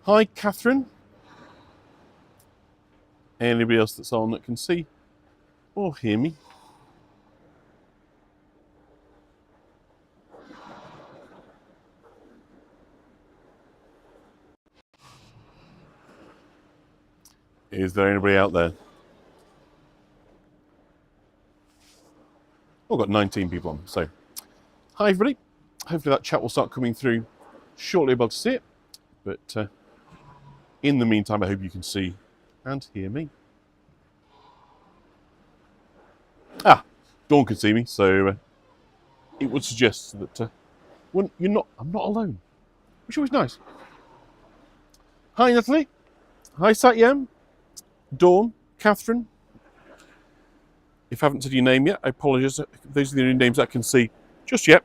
Hi, Catherine. Anybody else that's on that can see or hear me? Is there anybody out there? Oh, I've got 19 people on. So, hi everybody. Hopefully that chat will start coming through shortly. About to see it. But in the meantime, I hope you can see and hear me. Dawn can see me, so it would suggest that I'm not alone, which is always nice. Hi, Natalie. Hi, Satyam. Dawn, Catherine. If I haven't said your name yet, I apologise. Those are the only names I can see just yet.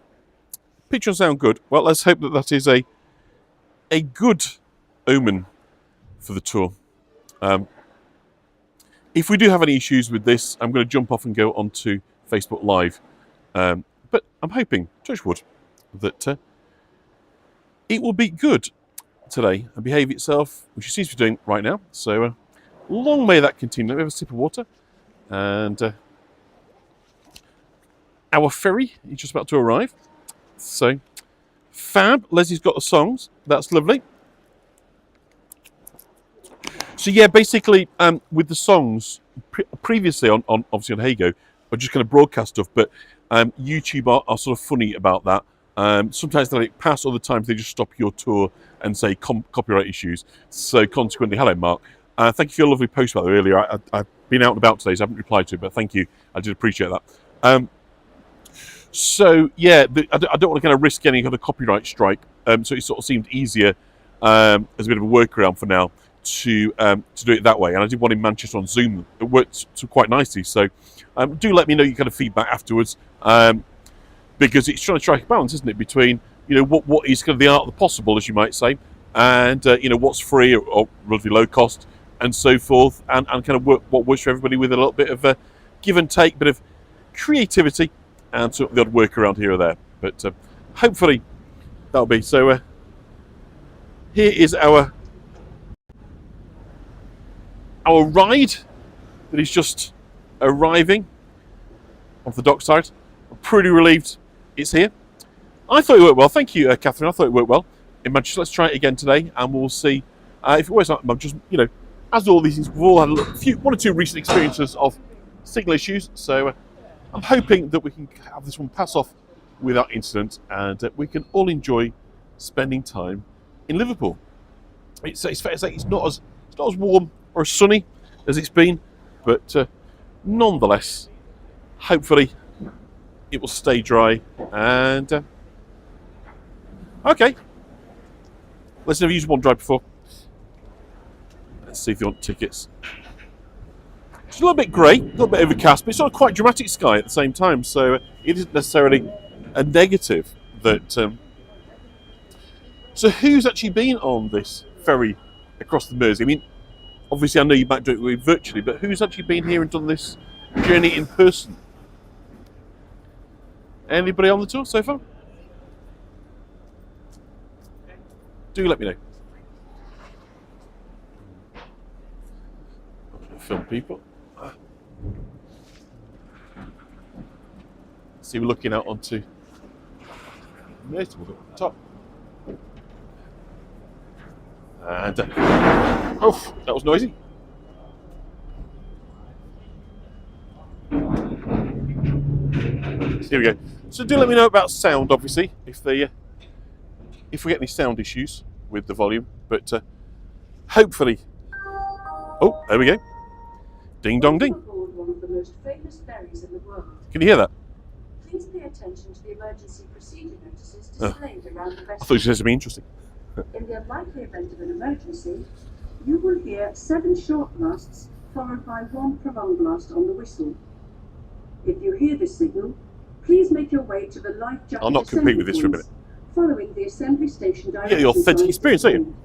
Picture and sound good. Well, let's hope that that is a good omen for the tour. If we do have any issues with this, I'm going to jump off and go onto Facebook Live. But I'm hoping, touch wood, that it will be good today and behave itself, which it seems to be doing right now. So long may that continue. Let me have a sip of water. And our ferry is just about to arrive. So, fab. Leslie's got the songs. That's lovely. So yeah, basically, with the songs previously on obviously on Hago, I just kind of broadcast stuff, but YouTube are sort of funny about that. Sometimes they let it pass, other times they just stop your tour and say copyright issues. So consequently, hello Mark. Thank you for your lovely post about that earlier. I've been out and about today, so I haven't replied to it, but thank you. I did appreciate that. So yeah, I don't want to kind of risk any kind of copyright strike. So it sort of seemed easier as a bit of a workaround for now to do it that way. And I did one in Manchester on Zoom. It worked quite nicely. So do let me know your kind of feedback afterwards, because it's trying to strike a balance, isn't it, between what is kind of the art of the possible, as you might say, and what's free or relatively low cost and so forth, and kind of what works for everybody with a little bit of a give and take, bit of creativity, and sort of the odd workaround here or there. But hopefully that'll be. So here is our ride that is just arriving off the dockside. I'm pretty relieved it's here. I thought it worked well. Thank you, Catherine. I thought it worked well in Manchester. Let's try it again today, and we'll see if it works out. Just as all these things, we've all had one or two recent experiences of signal issues. So I'm hoping that we can have this one pass off without incident, and we can all enjoy spending time in Liverpool. It's fair to say it's not as warm or as sunny as it's been, but nonetheless, hopefully it will stay dry. And okay, let's never use one dry before. Let's see if they want tickets. It's a little bit grey, a little bit overcast, but it's not quite dramatic sky at the same time, so it isn't necessarily a negative. That so who's actually been on this ferry across the Mersey? I mean, obviously I know you might do it virtually, but who's actually been here and done this journey in person? Anybody on the tour so far? Do let me know. I'm going to film people. See, we're looking out onto Mersey. We'll go up the top. And oh, that was noisy. So here we go. So do let me know about sound, obviously, if we get any sound issues with the volume. But hopefully, oh, there we go. Ding dong ding. One of the most famous ferries in the world. Can you hear that? Please pay attention to the emergency procedure notices displayed around the vessel. I thought you said something interesting. In the unlikely event of an emergency, you will hear 7 short blasts followed by 1 prolonged blast on the whistle. If you hear this signal, please make your way to the life jacket. I'll not compete with this for a minute. Following the assembly station directions. You get the authentic experience, don't you?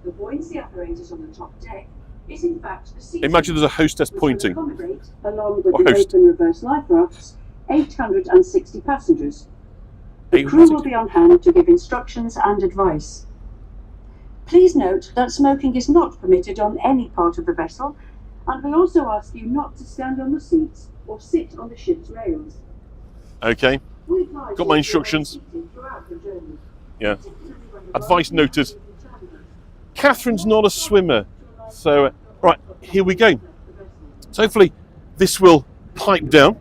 The buoyancy apparatus on the top deck is in fact the seat. Imagine there's a hostess pointing. Along with the open reverse life rafts, 860 passengers. The crew will be on hand to give instructions and advice. Please note that smoking is not permitted on any part of the vessel, and we also ask you not to stand on the seats or sit on the ship's rails. Okay, We advise got my you instructions. to remain seated throughout the journey. Yeah. particularly when the Advice line noted. is travelling. Catherine's not a swimmer, so right, here we go. So hopefully this will pipe down.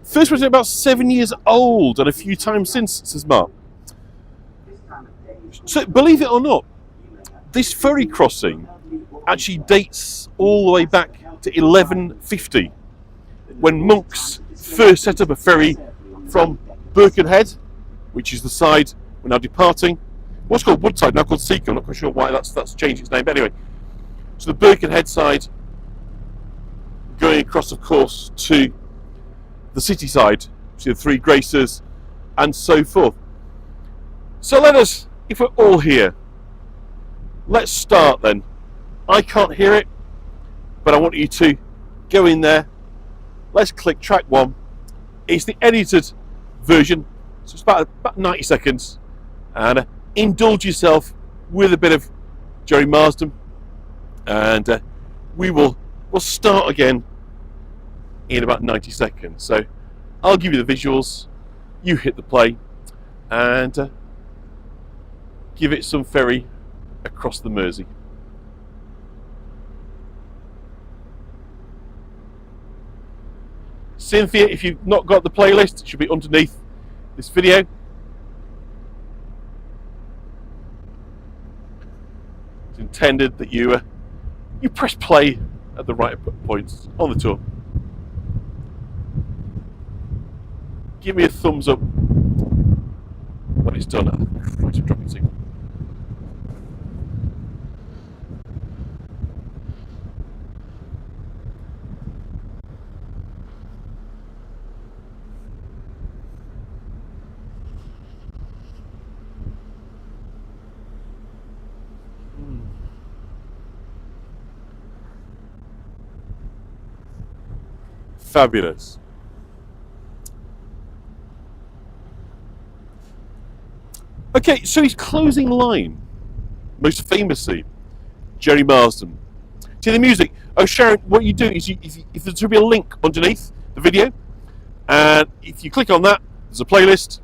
First was about 7 years old and a few times since, says Mark. So believe it or not, this ferry crossing actually dates all the way back to 1150, when monks first set up a ferry from Birkenhead, which is the side we're now departing. What's called Woodside, now called Seacombe. I'm not quite sure why that's changed its name, but anyway. So the Birkenhead side, going across, of course, to the city side, to the Three Graces, and so forth. So let us, if we're all here, let's start then. I can't hear it, but I want you to go in there. Let's click track 1. It's the edited version, so it's about 90 seconds, and indulge yourself with a bit of Jerry Marsden, and we'll start again in about 90 seconds. So I'll give you the visuals, you hit the play, and give it some ferry across the Mersey. Cynthia, if you've not got the playlist, it should be underneath this video. It's intended that you press play at the right points on the tour. Give me a thumbs up when it's done. Right, I'm dropping signal. Fabulous. Okay, so his closing line, most famously, Jerry Marsden. To the music. Oh, Sharon, what you do is if there's to be a link underneath the video, and if you click on that, there's a playlist,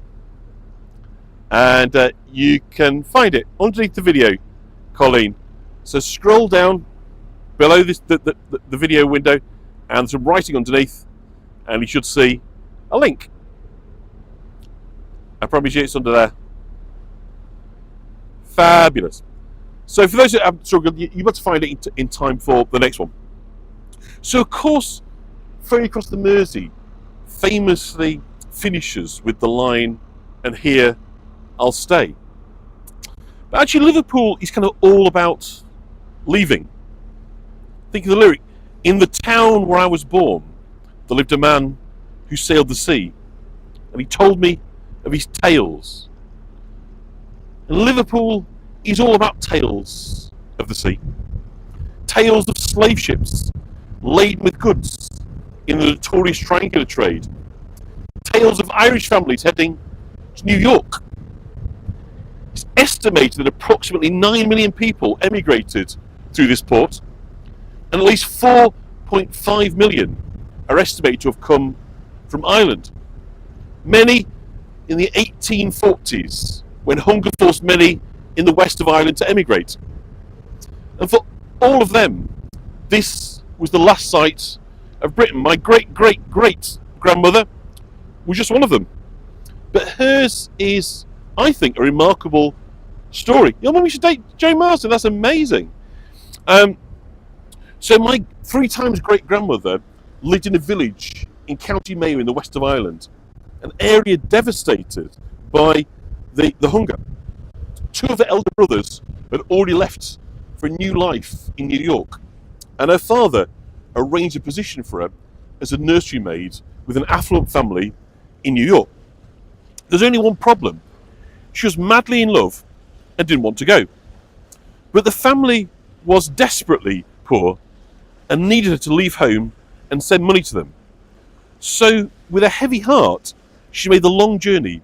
and you can find it underneath the video, Colleen. So scroll down below this the video window, and some writing underneath, and you should see a link. I promise you it's under there. Fabulous. So for those that haven't struggled, you've got to find it in time for the next one. So of course, Ferry Across the Mersey famously finishes with the line, "And here I'll stay." But actually Liverpool is kind of all about leaving. Think of the lyric. "In the town where I was born, there lived a man who sailed the sea, and he told me of his tales." And Liverpool is all about tales of the sea. Tales of slave ships laden with goods in the notorious triangular trade. Tales of Irish families heading to New York. It's estimated that approximately 9 million people emigrated through this port, and at least 4.5 million are estimated to have come from Ireland. Many in the 1840s, when hunger forced many in the west of Ireland to emigrate. And for all of them, this was the last sight of Britain. My great-great-great-grandmother was just one of them. But hers is, I think, a remarkable story. Your mum used to date Jerry Marsden, that's amazing. So my 3 times great-grandmother lived in a village in County Mayo in the west of Ireland, an area devastated by the hunger. 2 of her elder brothers had already left for a new life in New York, and her father arranged a position for her as a nursery maid with an affluent family in New York. There's only one problem. She was madly in love and didn't want to go. But the family was desperately poor and needed her to leave home and send money to them. So, with a heavy heart, she made the long journey,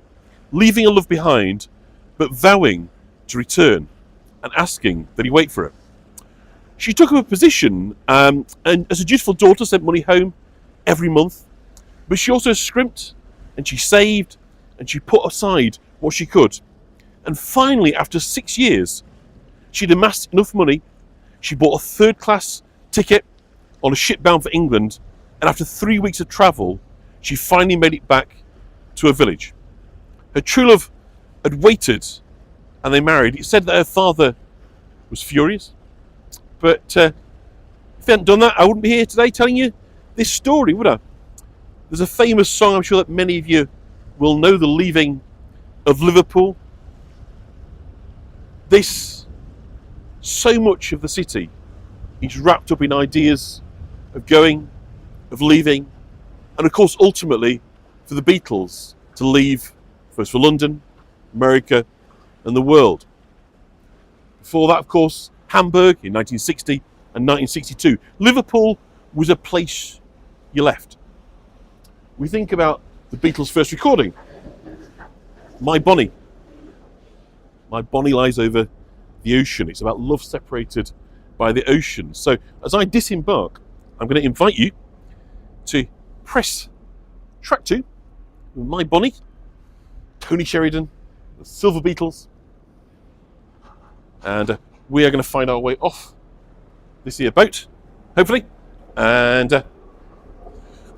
leaving her love behind, but vowing to return. and asking that he wait for her. She took up a position and as a dutiful daughter sent money home every month, but she also scrimped and she saved and she put aside what she could. And finally, after 6 years, she'd amassed enough money. She bought a third-class ticket on a ship bound for England, and after 3 weeks of travel, she finally made it back to her village. Her true love had waited, and they married. It said that her father was furious, but if he hadn't done that, I wouldn't be here today telling you this story, would I? There's a famous song, I'm sure that many of you will know, The Leaving of Liverpool. So much of the city is wrapped up in ideas of going, of leaving, and of course ultimately for the Beatles to leave, first for London, America and the world. Before that, of course, Hamburg in 1960 and 1962. Liverpool was a place you left. We think about the Beatles' first recording, My Bonnie. My Bonnie lies over the ocean. It's about love separated by the ocean. So as I disembark, I'm going to invite you to press track 2 with My Bonnie, Tony Sheridan, the Silver Beatles, and we are going to find our way off this here boat, hopefully. And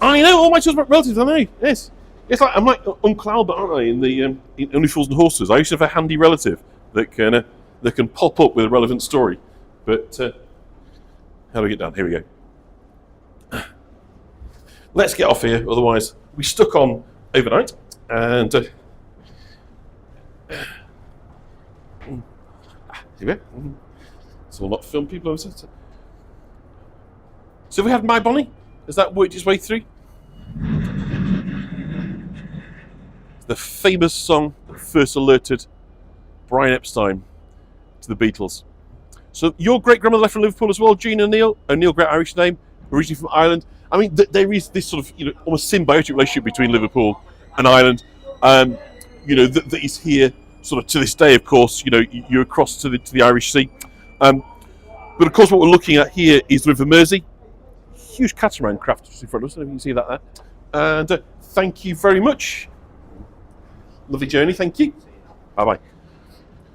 I know all my children relatives. I know. Yes, it's like I'm like Uncle Albert, aren't I? In the in Only Fools and Horses. I used to have a handy relative that can pop up with a relevant story. But how do we get down? Here we go. Let's get off here. Otherwise, we stuck on overnight. And here we go. It's all not film people. So we had My Bonnie. Has that worked its way through? The famous song that first alerted Brian Epstein to the Beatles. So your great-grandmother left from Liverpool as well, Jean O'Neill. O'Neill, great Irish name, originally from Ireland. I mean, there is this sort of, almost symbiotic relationship between Liverpool and Ireland. That is here sort of to this day. Of course, you're across to the Irish Sea. But of course, what we're looking at here is the River Mersey. Huge catamaran craft just in front of us. I don't know if you can see that there. And thank you very much. Lovely journey, thank you. Bye-bye.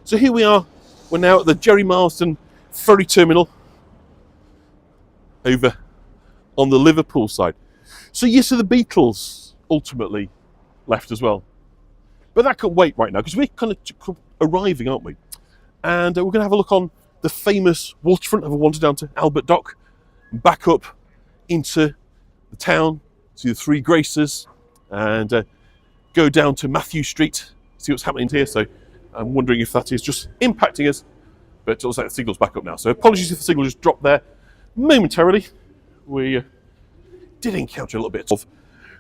So here we are. We're now at the Jerry Marsden ferry terminal over on the Liverpool side. So yes, so the Beatles ultimately left as well. But that can't wait right now because we're kind of arriving, aren't we? And we're going to have a look on the famous waterfront. Have a wander down to Albert Dock and back up into the town, see the Three Graces, and go down to Mathew Street, see what's happening here. So I'm wondering if that is just impacting us, but it looks like the signal's back up now. So apologies if the signal just dropped there momentarily. We did encounter a little bit of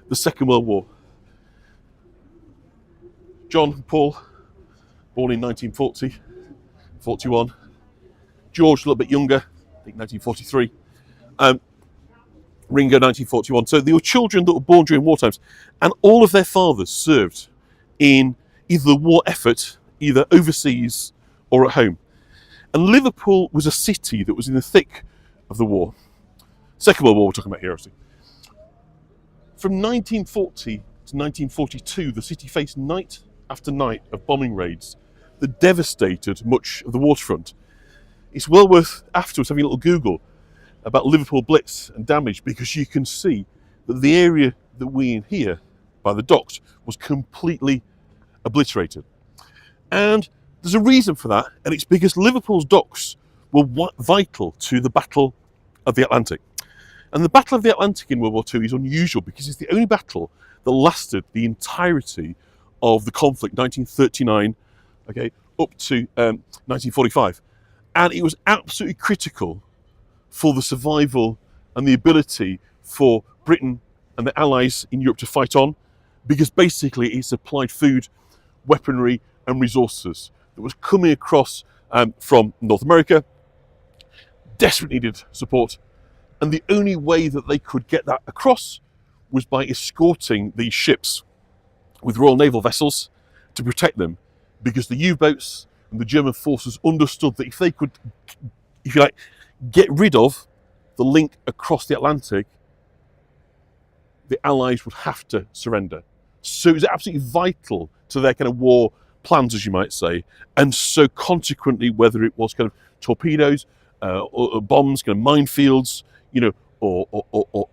the Second World War. John and Paul, born in 1940, 41. George, a little bit younger, I think 1943. Ringo, 1941. So they were children that were born during war times, and all of their fathers served in either the war effort, either overseas or at home. And Liverpool was a city that was in the thick of the war. Second World War we're talking about here, obviously. From 1940 to 1942, the city faced night after night of bombing raids that devastated much of the waterfront. It's well worth afterwards having a little Google about Liverpool Blitz and damage, because you can see that the area that we're in here by the docks was completely obliterated. And there's a reason for that, and it's because Liverpool's docks were vital to the Battle of the Atlantic. And the Battle of the Atlantic in World War II is unusual because it's the only battle that lasted the entirety of the conflict, 1939, up to 1945. And it was absolutely critical for the survival and the ability for Britain and the Allies in Europe to fight on, because basically it supplied food, weaponry and resources that was coming across from North America, desperately needed support, and the only way that they could get that across was by escorting these ships with Royal Naval vessels to protect them, because the U-boats And the German forces understood that if they could, if you like, get rid of the link across the Atlantic, the Allies would have to surrender. So it was absolutely vital to their kind of war plans, as you might say. And so consequently, whether it was kind of torpedoes, or bombs, kind of minefields, you know, or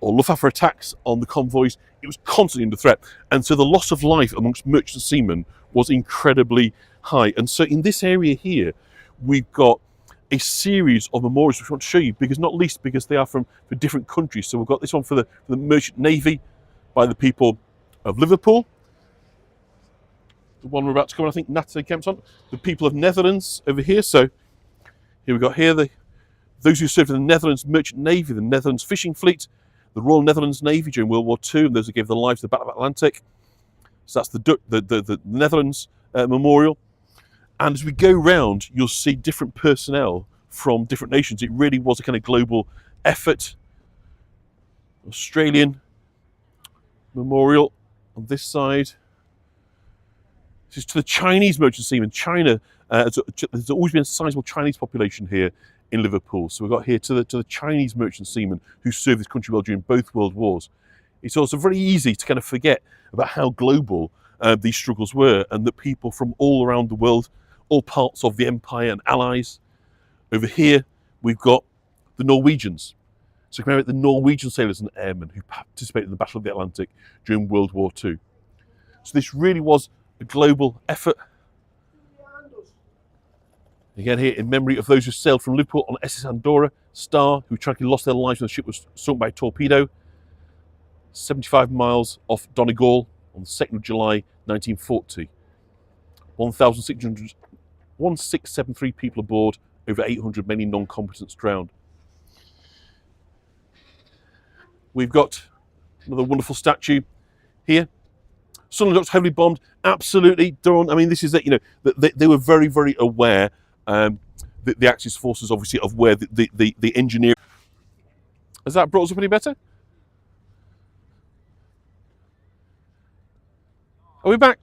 Luftwaffe attacks on the convoys, it was constantly under threat. And so the loss of life amongst merchant seamen was incredibly high. And so in this area here, we've got a series of memorials which I want to show you, because not least because they are from different countries. So we've got this one for the Merchant Navy by the people of Liverpool. The one we're about to come on, I think Natalie Kemp's on. The people of Netherlands over here. So here we've got here those who served in the Netherlands Merchant Navy, the Netherlands Fishing Fleet, the Royal Netherlands Navy during World War II, and those who gave their lives to the Battle of the Atlantic. So that's the Netherlands memorial. And as we go round, you'll see different personnel from different nations. It really was a kind of global effort. Australian memorial on this side. This is to the Chinese merchant seamen. China, there's always been a sizable Chinese population here in Liverpool. So we've got here to the Chinese merchant seamen who served this country well during both world wars. It's also very easy to kind of forget about how global these struggles were, and that people from all around the world, all parts of the empire and allies. Over here, we've got the Norwegians. So compare it the Norwegian sailors and airmen who participated in the Battle of the Atlantic during World War II. So this really was a global effort. Again here, in memory of those who sailed from Liverpool on SS Andorra Star, who tragically lost their lives when the ship was sunk by a torpedo, 75 miles off Donegal on the 2nd of July 1940. 1,673 people aboard, over 800, many non-combatants drowned. We've got another wonderful statue here. Sunderland Docks heavily bombed, absolutely done. I mean, this is it. You know, they were very, very aware. The Axis forces, obviously, of where the engineer. Has that brought us up any better? Are we back?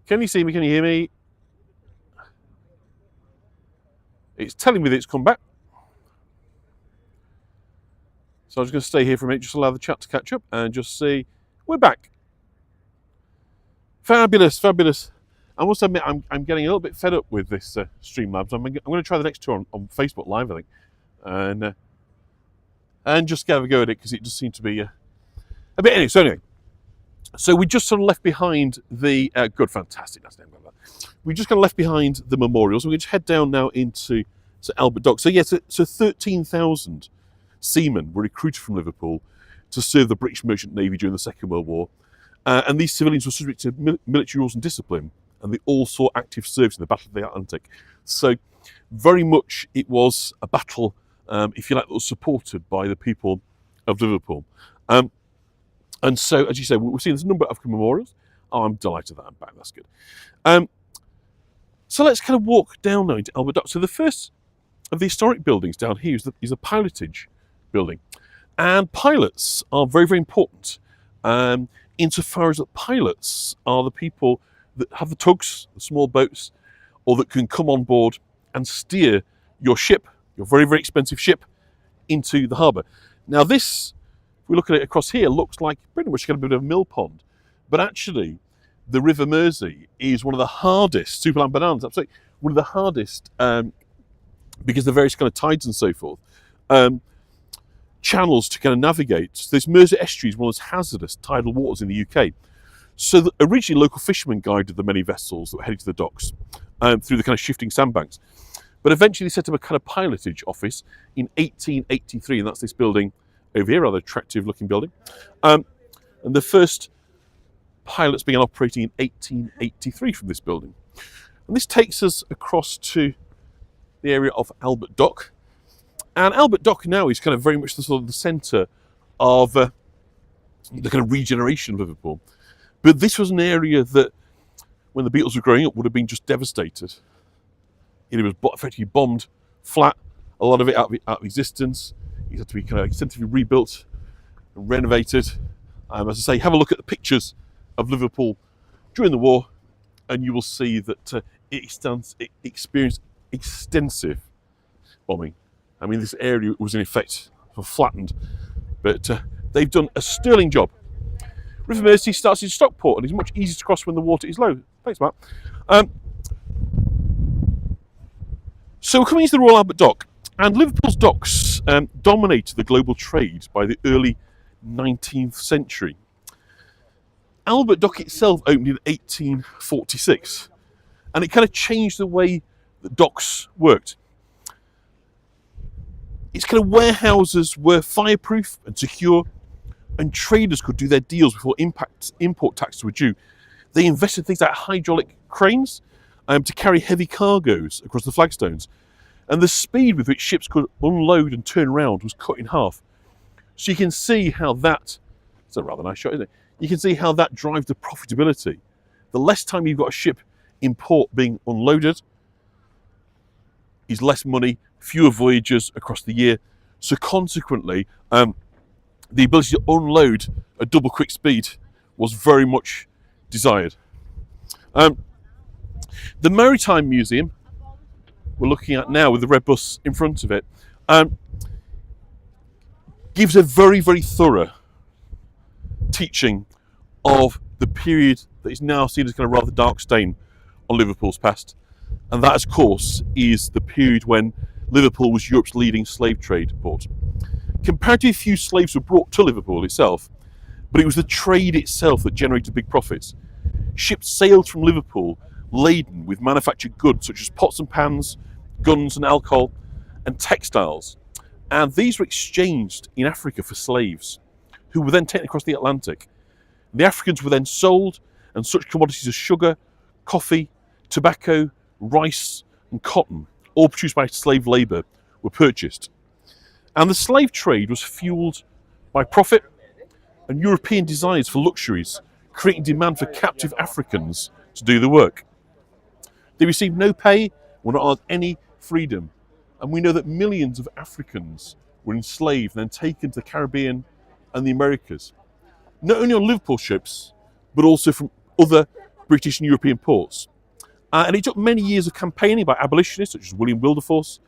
Can you see me? Can you hear me? It's telling me that it's come back. So I'm just going to stay here for a minute, just allow the chat to catch up and just see. We're back. Fabulous, fabulous. I must admit, I'm getting a little bit fed up with this Streamlabs. I'm going to try the next tour on Facebook Live, I think, and just have a go at it, because it just seemed to be a bit. Anyway, so we just sort of left behind the good, fantastic. That's name like that. We just kind of left behind the memorials. We're going to head down now into Albert Dock. So yes, so 13,000 seamen were recruited from Liverpool to serve the British Merchant Navy during the Second World War, and these civilians were subject to military rules and discipline, and they all saw active service in the Battle of the Atlantic. So very much it was a battle, if you like, that was supported by the people of Liverpool. And so, as you say, we've seen this number of memorials. Oh, I'm delighted that I'm back. That's good. So let's kind of walk down now into Albert Dock. So the first of the historic buildings down here is a pilotage building. And pilots are very, very important, insofar as that pilots are the people that have the tugs, the small boats, or that can come on board and steer your ship, your very, very expensive ship, into the harbour. Now this, if we look at it across here, looks like pretty much a bit of a mill pond. But actually, the River Mersey is one of the hardest, Superland Bananas, absolutely, one of the hardest, because of the various kind of tides and so forth, channels to kind of navigate. So this Mersey estuary is one of those hazardous tidal waters in the UK. So originally, local fishermen guided the many vessels that were heading to the docks through the kind of shifting sandbanks. But eventually, they set up a kind of pilotage office in 1883, and that's this building over here, rather attractive looking building. And the first pilots began operating in 1883 from this building. And this takes us across to the area of Albert Dock. And Albert Dock now is kind of very much the sort of the centre of the kind of regeneration of Liverpool. But this was an area that, when the Beatles were growing up, would have been just devastated. It was effectively bombed flat, a lot of it out of existence. It had to be kind of extensively rebuilt and renovated. As I say, have a look at the pictures of Liverpool during the war, and you will see that it experienced extensive bombing. I mean, this area was in effect flattened, but they've done a sterling job. River Mersey starts in Stockport and is much easier to cross when the water is low. Thanks, Matt. So we're coming into the Royal Albert Dock, and Liverpool's docks dominated the global trade by the early 19th century. Albert Dock itself opened in 1846, and it kind of changed the way that docks worked. Its kind of warehouses were fireproof and secure, and traders could do their deals before import taxes were due. They invested in things like hydraulic cranes to carry heavy cargoes across the flagstones, and the speed with which ships could unload and turn around was cut in half. So you can see how that's a rather nice shot, isn't it? You can see how that drives the profitability. The less time you've got a ship in port being unloaded is less money, fewer voyages across the year. So consequently, the ability to unload at double quick speed was very much desired. The Maritime Museum we're looking at now with the red bus in front of it gives a very, very thorough teaching of the period that is now seen as kind of rather dark stain on Liverpool's past. And that, of course, is the period when Liverpool was Europe's leading slave trade port. Comparatively few slaves were brought to Liverpool itself, but it was the trade itself that generated big profits. Ships sailed from Liverpool laden with manufactured goods such as pots and pans, guns and alcohol, and textiles. And these were exchanged in Africa for slaves, who were then taken across the Atlantic. The Africans were then sold, and such commodities as sugar, coffee, tobacco, rice, and cotton, all produced by slave labour, were purchased. And the slave trade was fuelled by profit and European desires for luxuries, creating demand for captive Africans to do the work. They received no pay, were not allowed any freedom, and we know that millions of Africans were enslaved and then taken to the Caribbean and the Americas, not only on Liverpool ships, but also from other British and European ports. And it took many years of campaigning by abolitionists such as William Wilberforce,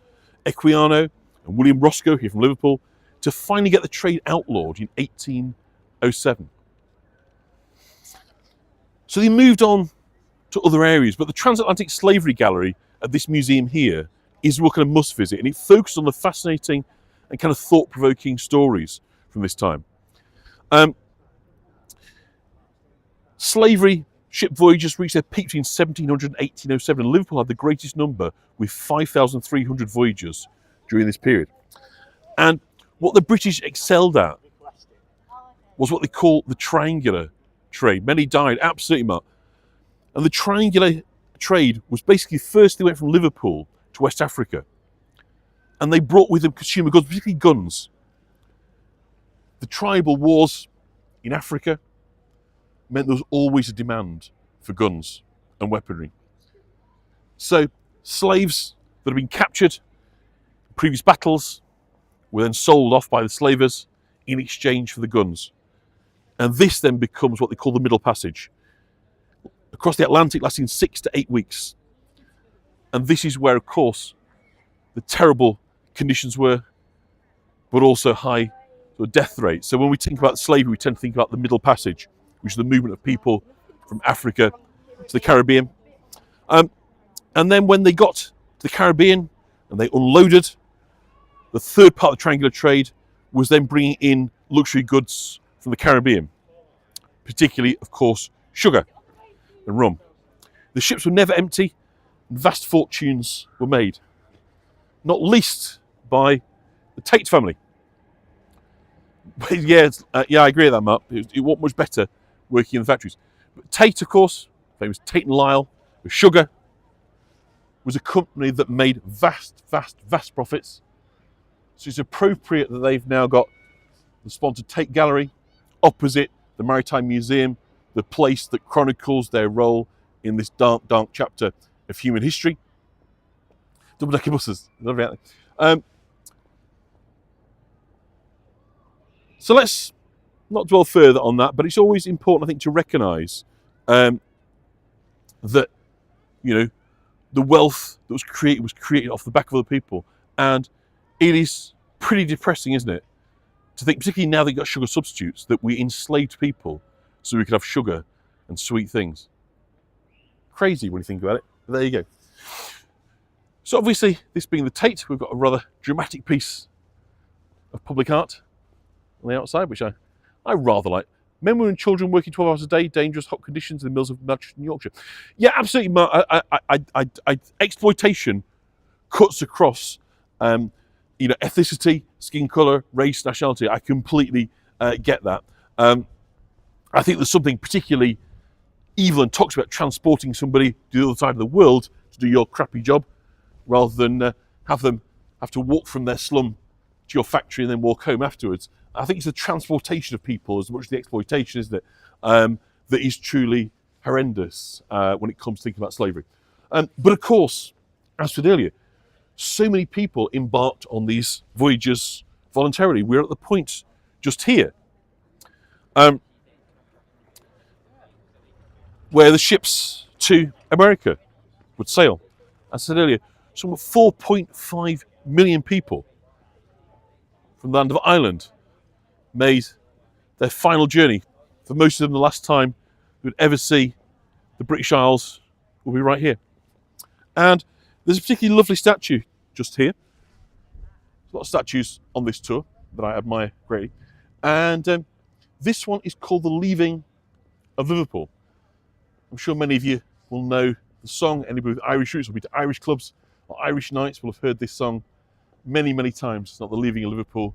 Equiano, and William Roscoe here from Liverpool to finally get the trade outlawed in 1807. So they moved on to other areas, but the Transatlantic Slavery Gallery at this museum here is what kind of must visit, and it focuses on the fascinating and kind of thought-provoking stories from this time. Slavery ship voyages reached their peak between 1700 and 1807, and Liverpool had the greatest number with 5,300 voyages during this period. And what the British excelled at was what they call the triangular trade. Many died, absolutely, Matt. And the triangular trade was basically, first they went from Liverpool to West Africa, and they brought with them consumer goods, particularly guns. The tribal wars in Africa meant there was always a demand for guns and weaponry. So slaves that had been captured in previous battles were then sold off by the slavers in exchange for the guns. And this then becomes what they call the Middle Passage, across the Atlantic, lasting 6 to 8 weeks. And this is where, of course, the terrible conditions were, but also high death rates. So when we think about slavery, we tend to think about the Middle Passage, which is the movement of people from Africa to the Caribbean. And then when they got to the Caribbean and they unloaded, the third part of the triangular trade was then bringing in luxury goods from the Caribbean, particularly, of course, sugar and rum. The ships were never empty, and vast fortunes were made, not least by the Tate family. Yeah, I agree with that, Mark. It wasn't much better working in the factories. But Tate, of course, famous Tate and Lyle, with sugar, was a company that made vast profits. So it's appropriate that they've now got the sponsored Tate Gallery opposite the Maritime Museum, the place that chronicles their role in this dark chapter of human history. Double-decker buses. So let's not dwell further on that, but it's always important, I think, to recognise that, you know, the wealth that was created off the back of other people. And it is pretty depressing, isn't it? To think, particularly now that you've got sugar substitutes, that we enslaved people so we could have sugar and sweet things. Crazy when you think about it. But there you go. So obviously, this being the Tate, we've got a rather dramatic piece of public art on the outside, which I rather like. Men, women and children working 12 hours a day, dangerous hot conditions in the mills of Manchester and Yorkshire. Yeah, absolutely. Exploitation cuts across, you know, ethnicity, skin colour, race, nationality. I completely get that. I think there's something particularly evil and toxic about transporting somebody to the other side of the world to do your crappy job, rather than have them have to walk from their slum to your factory and then walk home afterwards. I think it's the transportation of people as much as the exploitation, isn't it, that is truly horrendous when it comes to thinking about slavery. But of course, as I said earlier, so many people embarked on these voyages voluntarily. We're at the point just here where the ships to America would sail. As I said earlier, some 4.5 million people from the land of Ireland made their final journey. For most of them, the last time we would ever see the British Isles will be right here. And there's a particularly lovely statue just here. There's a lot of statues on this tour that I admire greatly. And this one is called The Leaving of Liverpool. I'm sure many of you will know the song. Anybody with Irish roots will be to Irish clubs or Irish nights will have heard this song many, many times. It's not the leaving of Liverpool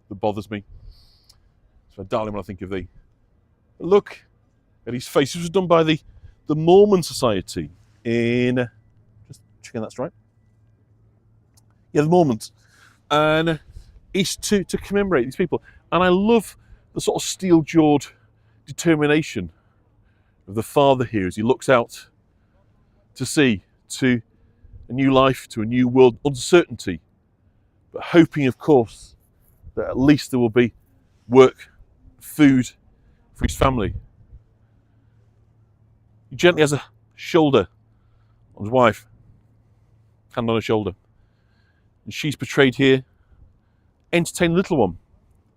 that bothers me. It's my darling when I think of thee. But look at his face. This was done by the Mormon Society in, just checking that's right. Yeah, the Mormons. And it's to commemorate these people. And I love the sort of steel-jawed determination of the father here as he looks out to sea, to a new life, to a new world, uncertainty, but hoping, of course, that at least there will be work, food for his family. He gently has a shoulder on his wife, hand on her shoulder, and she's portrayed here, entertaining the little one,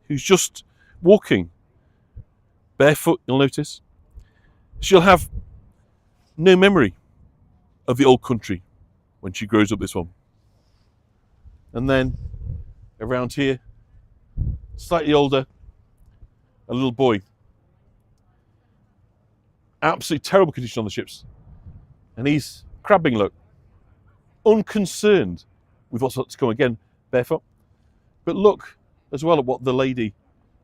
who's just walking barefoot, you'll notice. She'll have no memory of the old country when she grows up, this one. And then around here, slightly older, a little boy. Absolutely terrible condition on the ships. And he's crabbing, look. Unconcerned with what's to come, again, barefoot. But look as well at what the lady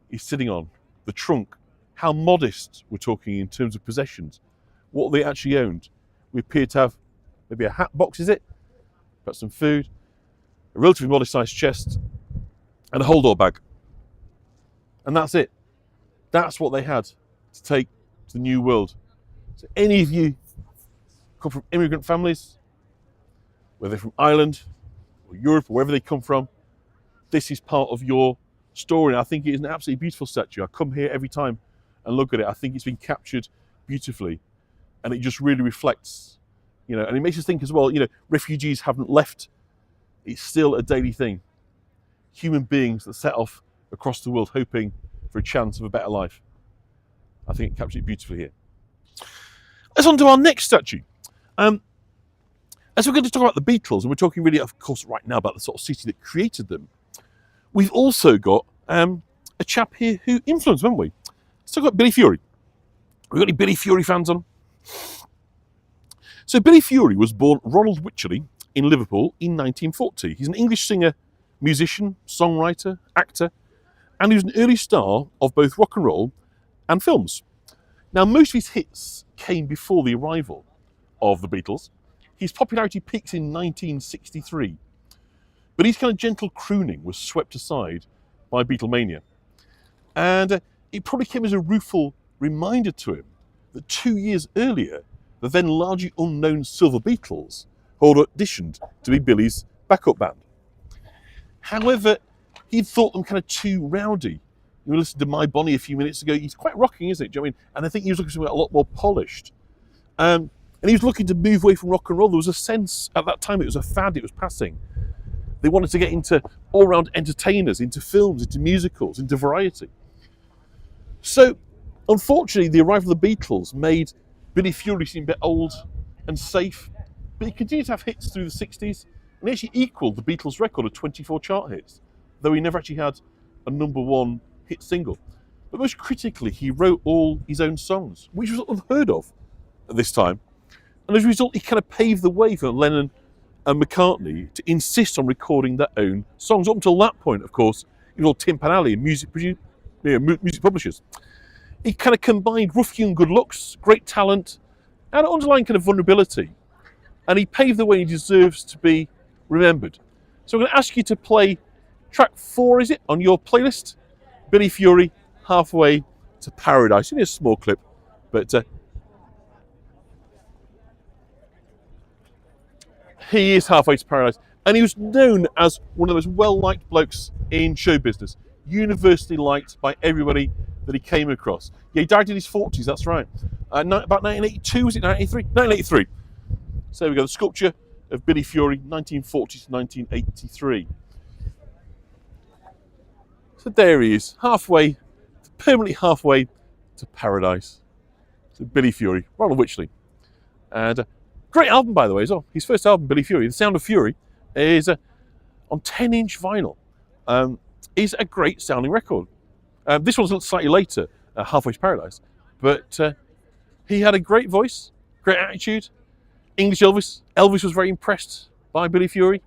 is sitting on, the trunk. How modest we're talking in terms of possessions. What they actually owned. We appear to have maybe a hat box, is it? Perhaps some food, a relatively modest-sized chest, and a hold-all bag. And that's it. That's what they had to take to the new world. So any of you come from immigrant families, whether they're from Ireland or Europe or wherever they come from, this is part of your story. And I think it is an absolutely beautiful statue. I come here every time and look at it. I think it's been captured beautifully, and it just really reflects, you know, and it makes us think as well, you know, refugees haven't left. It's still a daily thing. Human beings that set off across the world hoping for a chance of a better life. I think it captures it beautifully here. Let's on to our next statue. As we're going to talk about the Beatles, and we're talking really, of course, right now about the sort of city that created them, we've also got a chap here who influenced them, haven't we? So we've got Billy Fury. We've got any Billy Fury fans on? So Billy Fury was born Ronald Wycherley in Liverpool in 1940. He's an English singer, musician, songwriter, actor, and he was an early star of both rock and roll and films. Now, most of his hits came before the arrival of the Beatles. His popularity peaks in 1963, but his kind of gentle crooning was swept aside by Beatlemania. And it probably came as a rueful reminder to him that 2 years earlier, the then largely unknown Silver Beatles had auditioned to be Billy's backup band. However, he'd thought them kind of too rowdy. You listened to My Bonnie a few minutes ago. He's quite rocking, isn't it? Do you know what I mean? And I think he was looking for something a lot more polished. And he was looking to move away from rock and roll. There was a sense at that time, it was a fad, it was passing. They wanted to get into all-round entertainers, into films, into musicals, into variety. So, unfortunately, the arrival of the Beatles made Billy Fury seem a bit old and safe, but he continued to have hits through the 60s, and he actually equalled the Beatles' record of 24 chart hits, though he never actually had a #1 hit single. But most critically, he wrote all his own songs, which was unheard of at this time. And as a result, he kind of paved the way for Lennon and McCartney to insist on recording their own songs. Up until that point, of course, it was all Tim Panelli and music publishers. He kind of combined rough-hewn good looks, great talent, and an underlying kind of vulnerability. And he paved the way he deserves to be remembered. So I'm going to ask you to play track 4, is it, on your playlist? Billy Fury, Halfway to Paradise. Only a small clip, but he is halfway to paradise. And he was known as one of the most well-liked blokes in show business, universally liked by everybody that he came across. Yeah, he died in his 40s, that's right. About 1982, was it 1983? 1983. So there we go, the sculpture of Billy Fury, 1940 to 1983. So there he is, permanently halfway to paradise. So Billy Fury, Ronald Wycherley. And great album, by the way, as well. His first album, Billy Fury, The Sound of Fury, is on 10-inch vinyl. Is a great sounding record. This one's slightly later, Halfway to Paradise, but he had a great voice, great attitude. English Elvis. Elvis was very impressed by Billy Fury.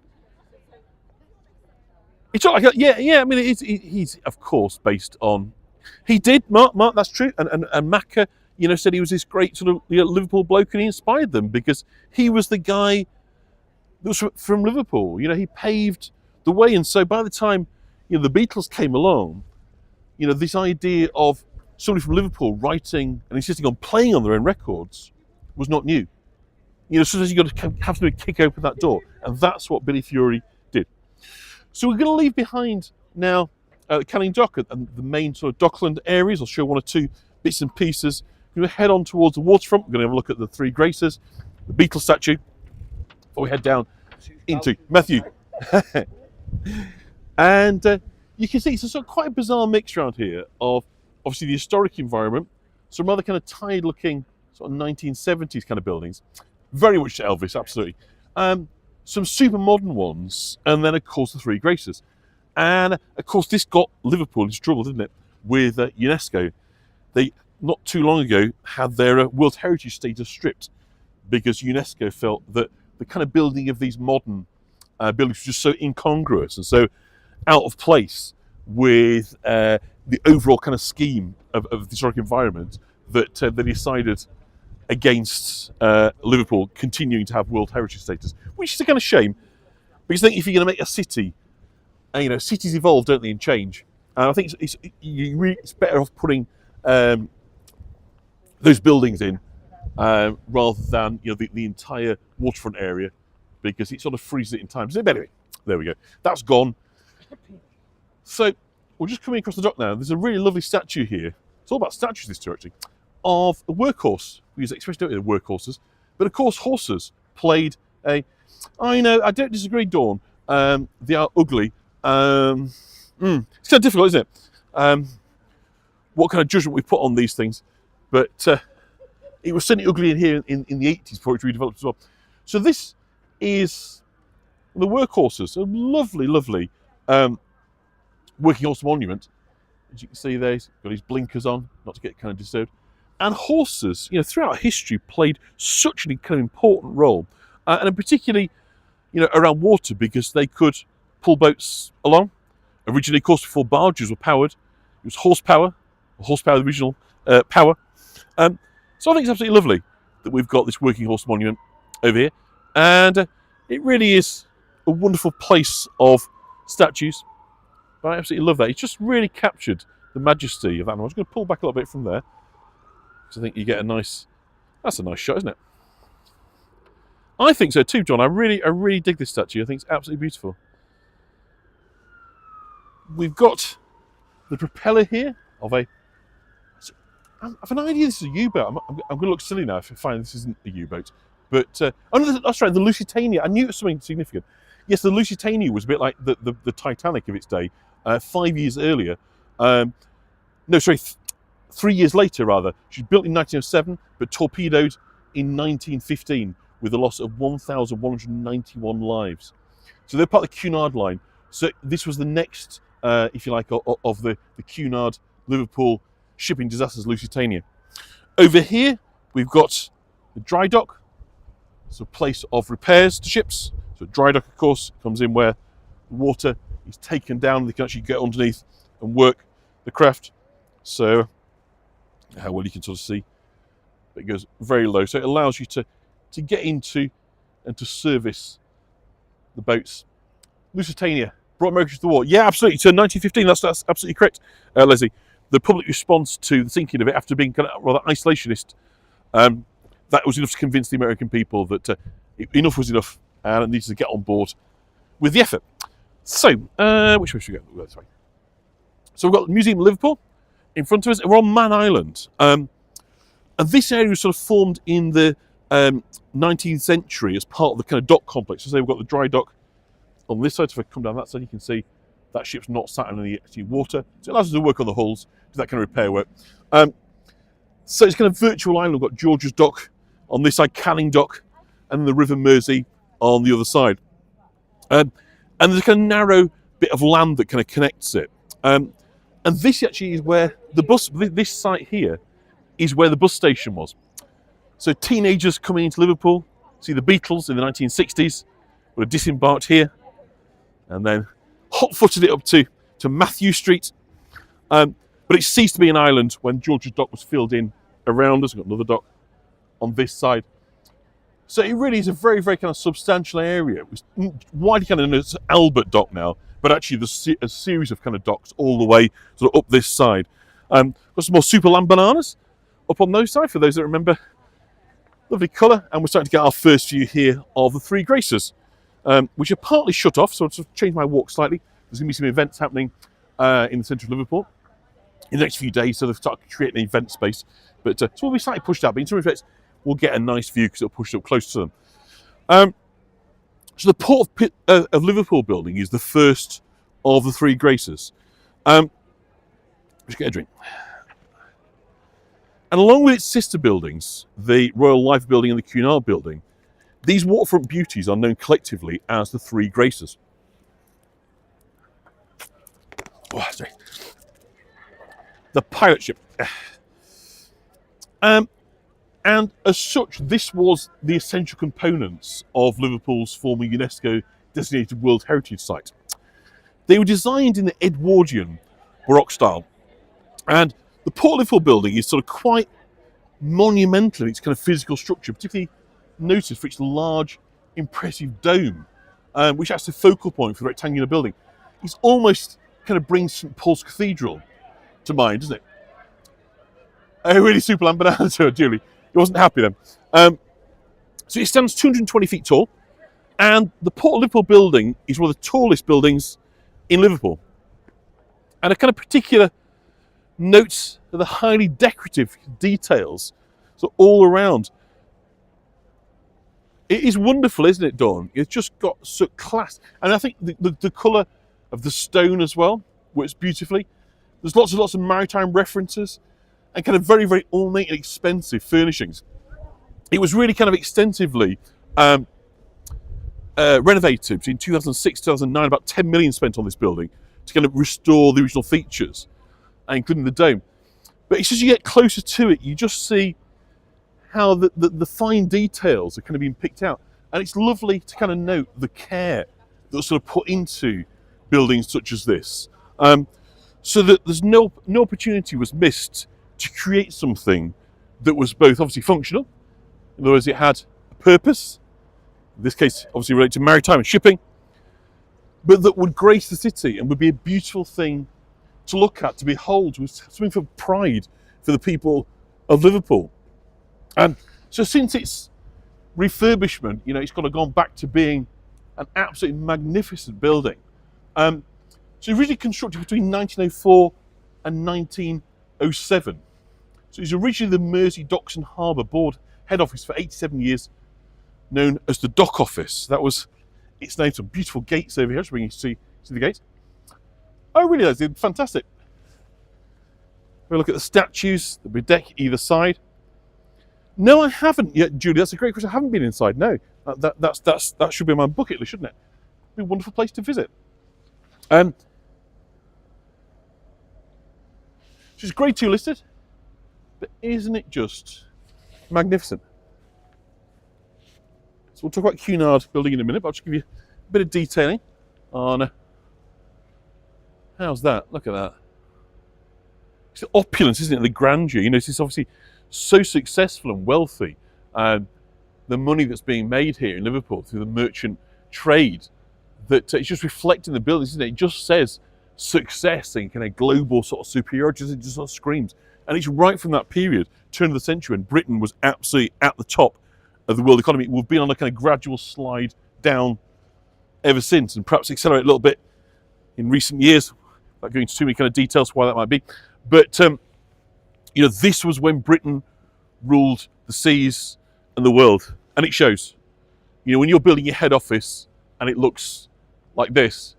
It's not like I mean, he's of course based on. He did, Mark, that's true, and Macca, said he was this great sort of Liverpool bloke, and he inspired them because he was the guy that was from Liverpool. He paved the way, and so by the time the Beatles came along, this idea of somebody from Liverpool writing and insisting on playing on their own records was not new. Sometimes you've got to have somebody kick open that door, and that's what Billy Fury did. So we're going to leave behind now the Canning Dock and the main sort of Dockland areas. I'll show one or two bits and pieces. We're going to head on towards the waterfront. We're going to have a look at the Three Graces, the Beatles statue, before we head down into Mathew. And you can see it's a sort of quite a bizarre mix around here of obviously the historic environment, some rather kind of tired-looking sort of 1970s kind of buildings, very much to Elvis, absolutely. Some super modern ones, and then of course the Three Graces. And of course this got Liverpool into trouble, didn't it, with UNESCO. They not too long ago had their World Heritage status stripped because UNESCO felt that the kind of building of these modern buildings was just so incongruous and so out of place with the overall kind of scheme of the historic environment that they decided against Liverpool continuing to have World Heritage status, which is a kind of shame, because I think if you're going to make a city, cities evolve, don't they, and change. And I think it's better off putting those buildings in rather than the entire waterfront area, because it sort of freezes it in time. So anyway, there we go. That's gone. So we're just coming across the dock now. There's a really lovely statue here. It's all about statues, this tour, actually, of a workhorse. We use the expression, don't we, workhorses. But of course, horses played I don't disagree, Dawn. They are ugly. It's kind of difficult, isn't it? What kind of judgment we put on these things. But it was certainly ugly in here in the 80s before it redeveloped as well. So this is the workhorses. A lovely, lovely working horse monument. As you can see there, he's got his blinkers on, not to get kind of disturbed. And horses, throughout history played such an kind of important role. And particularly, around water, because they could pull boats along. Originally, of course, before barges were powered, it was horsepower, the original power. So I think it's absolutely lovely that we've got this working horse monument over here. And it really is a wonderful place of statues. But I absolutely love that. It's just really captured the majesty of that animal. I'm just going to pull back a little bit from there, because I think you get that's a nice shot, isn't it? I think so too, John. I really dig this statue. I think it's absolutely beautiful. We've got the propeller here of a I've an idea this is a U-boat. I'm going to look silly now if I find this isn't a U-boat. But, oh no, that's right, the Lusitania. I knew it was something significant. Yes, the Lusitania was a bit like the Titanic of its day, 5 years earlier. No, sorry, 3 years later, rather. She was built in 1907, but torpedoed in 1915 with a loss of 1,191 lives. So they're part of the Cunard line. So this was the next, if you like, of the Cunard Liverpool shipping disasters, Lusitania. Over here, we've got the dry dock. It's a place of repairs to ships. So dry dock, of course, comes in where the water is taken down. They can actually get underneath and work the craft. So how well you can sort of see, it goes very low. So it allows you to get into and to service the boats. Lusitania brought America to the war. Yeah, absolutely. So 1915, that's absolutely correct, Leslie. The public response to the sinking of it, after being kind of rather isolationist, that was enough to convince the American people that enough was enough and it needed to get on board with the effort. So, which way should we go? This way. So we've got the Museum of Liverpool in front of us, and we're on Man Island. And this area was sort of formed in the 19th century as part of the kind of dock complex. So we've got the dry dock on this side. So if I come down that side, you can see that ship's not sat in any actual water. So it allows us to work on the hulls, do that kind of repair work. So it's kind of virtual island. We've got George's Dock on this side, Canning Dock, and the River Mersey on the other side. And there's a kind of narrow bit of land that kind of connects it. And this actually is where the bus, this site here, is where the bus station was. So teenagers coming into Liverpool, see the Beatles in the 1960s, would have disembarked here, and then hot-footed it up to Mathew Street. But it ceased to be an island when George's Dock was filled in around us. We've got another dock on this side. So it really is a very, very kind of substantial area. It was widely kind of known as Albert Dock now, but actually there's a series of kind of docks all the way sort of up this side. Got some more Super Lamb bananas up on those side, for those that remember. Lovely colour, and we're starting to get our first view here of the Three Graces, which are partly shut off, so I'll sort of change my walk slightly. There's going to be some events happening in the centre of Liverpool in the next few days, so they've started creating an event space. But so we'll be slightly pushed out, but in some respects, we'll get a nice view because it'll push up close to them. So the Port of Liverpool building is the first of the Three Graces. Let's get a drink. And along with its sister buildings, the Royal Life Building and the Cunard Building, these waterfront beauties are known collectively as the Three Graces. Oh, sorry. The pirate ship. And as such, this was the essential components of Liverpool's former UNESCO designated World Heritage Site. They were designed in the Edwardian Baroque style, and the Port of Liverpool building is sort of quite monumental in its kind of physical structure, particularly noted for its large, impressive dome, which acts as a focal point for the rectangular building. It almost kind of brings St Paul's Cathedral to mind, doesn't it? Really super lamb banana to Julie. He wasn't happy then. So it stands 220 feet tall, and the Port of Liverpool building is one of the tallest buildings in Liverpool. And a kind of particular notes the highly decorative details so all around. It is wonderful, isn't it, Dawn? It's just got such class. And I think the colour of the stone as well works beautifully. There's lots and lots of maritime references and kind of very, very ornate and expensive furnishings. It was really kind of extensively renovated between 2006 and 2009, about 10 million spent on this building to kind of restore the original features, including the dome. But it's as you get closer to it, you just see how the fine details are kind of being picked out. And it's lovely to kind of note the care that's sort of put into buildings such as this. So that there's no opportunity was missed to create something that was both obviously functional, in other words, it had a purpose, in this case obviously related to maritime and shipping, but that would grace the city and would be a beautiful thing to look at, to behold, was something for pride for the people of Liverpool. And so since its refurbishment, you know, it's kind of gone back to being an absolutely magnificent building. So originally constructed between 1904 and 1907. So it's originally the Mersey Docks and Harbour Board head office for 87 years, known as the Dock Office. That was its name. Some beautiful gates over here. Just bring you to see the gates. Oh, really? That's fantastic. Have a look at the statues, the deck either side. No, I haven't yet, Julie. That's a great question. I haven't been inside. No, that should be on my bucket list, shouldn't it? It'd be a wonderful place to visit. She's grade 2 listed, but isn't it just magnificent? So we'll talk about Cunard building in a minute, but I'll just give you a bit of detailing on how's that? Look at that. It's the opulence, isn't it? The grandeur. You know, it's obviously so successful and wealthy. The money that's being made here in Liverpool through the merchant trade, that it's just reflecting the buildings, isn't it? It just says success and kind of global sort of superiority. It just sort of screams. And it's right from that period, turn of the century, when Britain was absolutely at the top of the world economy. We've been on a kind of gradual slide down ever since, and perhaps accelerate a little bit in recent years, without going into too many kind of details why that might be. But you know, this was when Britain ruled the seas and the world, and it shows. You know, when you're building your head office and it looks like this,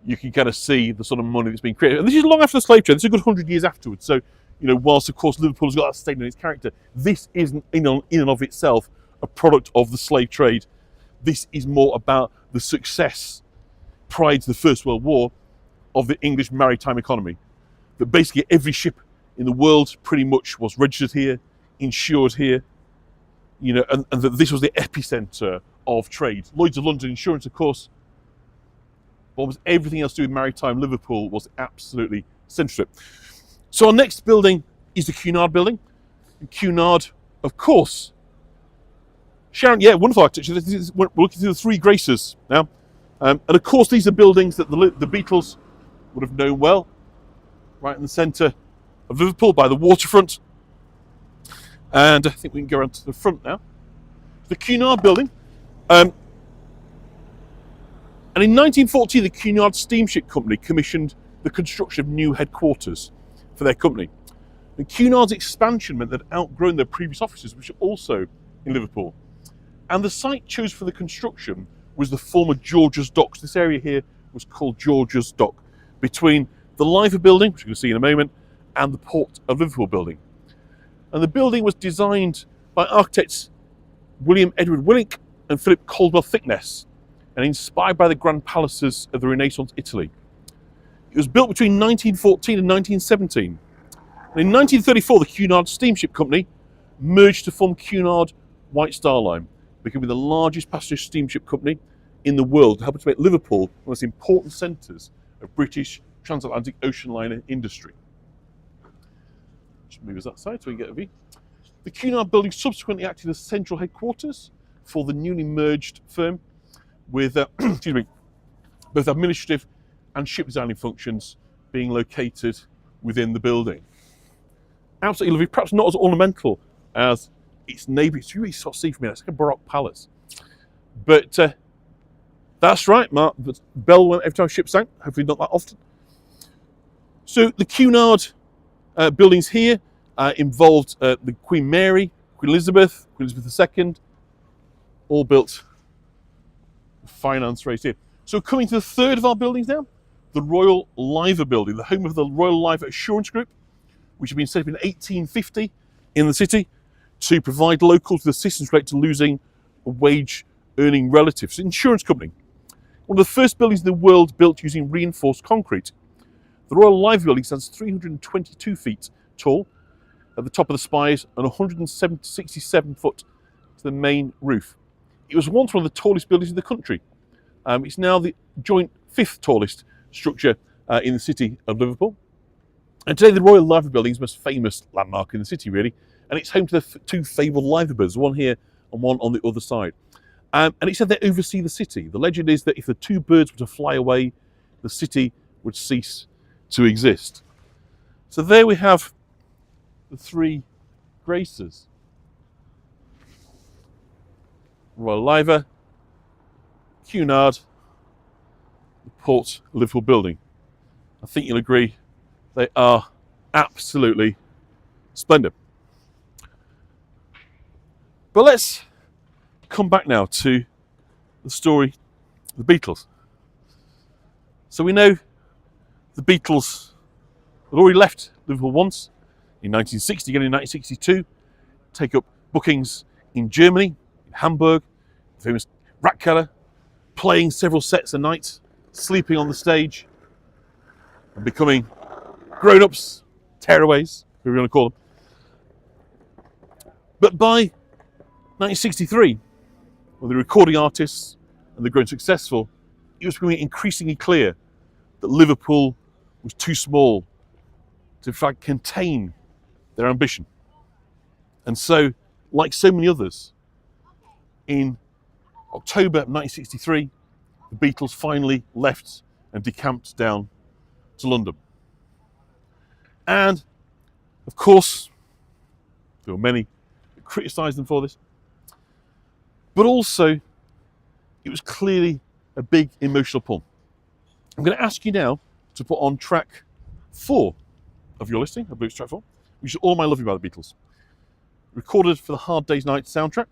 you can kind of see the sort of money that's being created. And this is long after the slave trade. This is a good 100 years afterwards. So, you know, whilst of course Liverpool has got that stain in its character, this isn't in and of itself a product of the slave trade. This is more about the success prior to the First World War of the English maritime economy. That basically every ship in the world pretty much was registered here, insured here, you know, and that this was the epicenter of trade. Lloyd's of London Insurance, of course, but almost everything else to do with maritime, Liverpool was absolutely central to it. So our next building is the Cunard building. And Cunard, of course, Sharon, yeah, wonderful architecture. We're looking through the Three Graces now. And of course, these are buildings that the Beatles would have known well, right in the centre of Liverpool by the waterfront. And I think we can go around to the front now. The Cunard building. And in 1914, the Cunard Steamship Company commissioned the construction of new headquarters for their company. And Cunard's expansion meant they'd outgrown their previous offices, which are also in Liverpool. And the site chosen for the construction was the former George's Docks. This area here was called George's Dock, between the Liver building, which you're going to see in a moment, and the Port of Liverpool building. And the building was designed by architects William Edward Willink and Philip Caldwell Thickness, and inspired by the grand palaces of the Renaissance Italy. It was built between 1914 and 1917. And in 1934, the Cunard Steamship Company merged to form Cunard White Star Line, becoming the largest passenger steamship company in the world, helping to make Liverpool one of the most important centres of British transatlantic ocean liner industry. Just move us that side so we can get a view. The Cunard building subsequently acted as central headquarters for the newly merged firm, with excuse me, both administrative and ship designing functions being located within the building. Absolutely lovely, perhaps not as ornamental as its neighbour. It's really sort of see from here, it's like a Baroque palace. But that's right, Mark, the bell went every time a ship sank, hopefully not that often. So the Cunard buildings here involved the Queen Mary, Queen Elizabeth II, all built finance raised here. So coming to the third of our buildings now, the Royal Liver building, the home of the Royal Liver Assurance Group, which had been set up in 1850 in the city to provide locals with assistance related to losing a wage-earning relative. It's an insurance company. One of the first buildings in the world built using reinforced concrete. The Royal Liver building stands 322 feet tall at the top of the spires and 167 foot to the main roof. It was once one of the tallest buildings in the country. It's now the joint 5th tallest structure in the city of Liverpool. And today the Royal Liver building is the most famous landmark in the city, really. And it's home to the two fabled liver birds, one here and one on the other side. And it said they oversee the city. The legend is that if the two birds were to fly away, the city would cease to exist. So there we have the Three Graces. Royal Liver, Cunard, the Port of Liverpool building. I think you'll agree they are absolutely Splendid. But let's come back now to the story of the Beatles. So we know the Beatles had already left Liverpool once in 1960, again in 1962, take up bookings in Germany, in Hamburg, the famous Ratkeller, playing several sets a night, sleeping on the stage, and becoming grown-ups, tearaways, who we want to call them. But by 1963, when the recording artists and they're growing successful, it was becoming increasingly clear that Liverpool was too small to in fact contain their ambition. And so, like so many others, in October 1963, the Beatles finally left and decamped down to London. And, of course, there were many who criticised them for this, but also it was clearly a big emotional pull. I'm going to ask you now to put on track 4 of your listing, I believe it's track 4, which is All My Love You by the Beatles. Recorded for the Hard Day's Night soundtrack,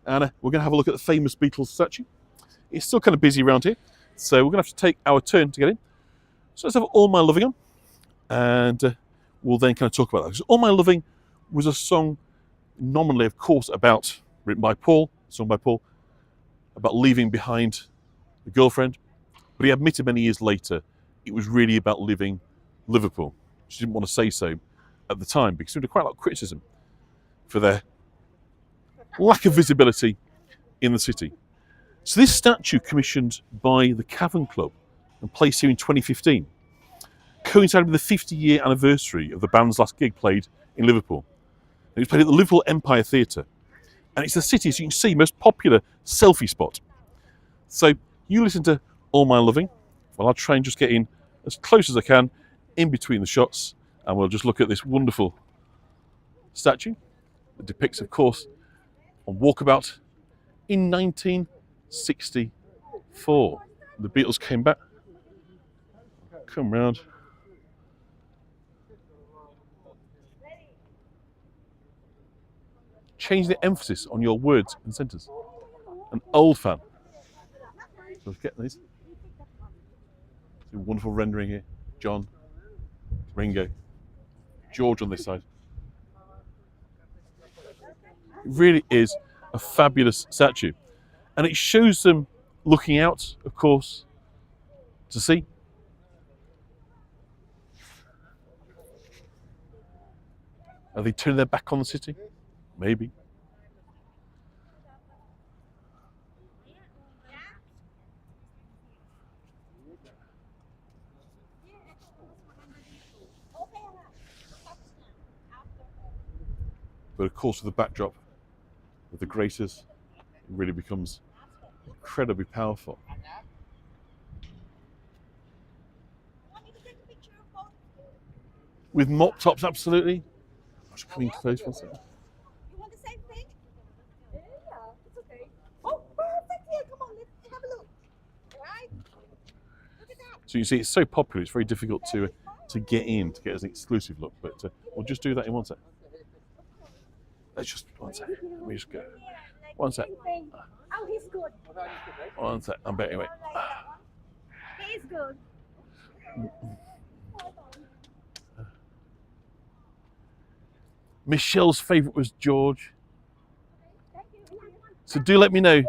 and we're going to have a look at the famous Beatles statue. It's still kind of busy around here, so we're going to have to take our turn to get in. So let's have All My Loving on, and we'll then kind of talk about that. Because All My Loving was a song nominally, of course, written by Paul, sung by Paul, about leaving behind a girlfriend, but he admitted many years later it was really about leaving Liverpool. She didn't want to say so at the time because he had quite a lot of criticism for their lack of visibility in the city. So this statue, commissioned by the Cavern Club and placed here in 2015, coincided with the 50-year anniversary of the band's last gig played in Liverpool. It was played at the Liverpool Empire Theatre, and it's the city's, you can see, most popular selfie spot. So you listen to All My Loving, while I'll try and just get in as close as I can in between the shots, and we'll just look at this wonderful statue that depicts, of course, on Walkabout in 1964. The Beatles came back, come round. Change the emphasis on your words and sentences. An old fan. So let's get this. It's a wonderful rendering here. John, Ringo, George on this side. It really is a fabulous statue. And it shows them looking out, of course, to sea. Are they turning their back on the city? Maybe. But of course, with the backdrop of the Graces, it really becomes incredibly powerful. With mop tops, absolutely. I'm just coming close one second. You want the same thing? Yeah, it's okay. Oh, perfect. Yeah, come on, let's have a look. All right? Look at that. So you see, it's so popular, it's very difficult to get in, to get an exclusive look. But we'll just do that in one sec. Let's just, one sec. Let me just go. One sec. Oh, he's good. One sec. I'm better anyway. He's good. Michelle's favourite was George. So do let me know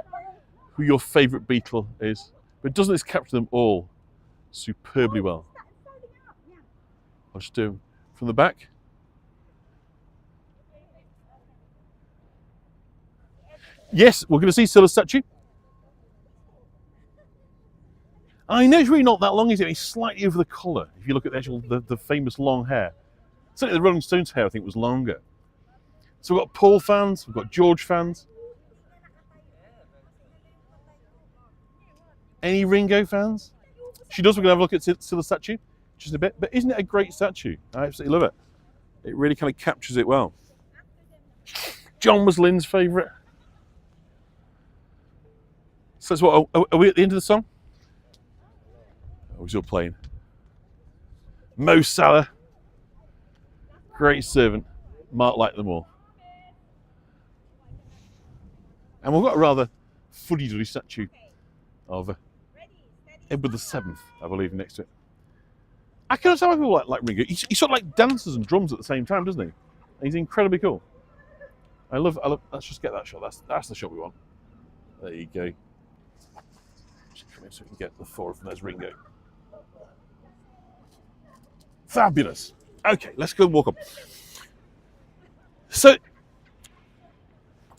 who your favourite Beatle is. But doesn't this capture them all superbly well? I'll just do them from the back. Yes, we're going to see Cilla's statue. I know it's really not that long, is it? It's slightly over the collar. If you look at the actual, the famous long hair. Certainly the Rolling Stones hair, I think, was longer. So we've got Paul fans, we've got George fans. Any Ringo fans? She does, we're going to have a look at Cilla's statue just a bit. But isn't it a great statue? I absolutely love it. It really kind of captures it well. John was Lynn's favourite. So that's what, are we at the end of the song? Oh, we're still playing. Mo Salah, great servant. Mark liked them all. And we've got a rather fuddy-duddy statue of Edward VII, I believe, next to it. I can understand why people like Ringo. He sort of like dances and drums at the same time, doesn't he? And he's incredibly cool. I love. Let's just get that shot. That's the shot we want. There you go. Just come in so we can get the four of them. There's Ringo. Fabulous. Okay, let's go and walk up. So,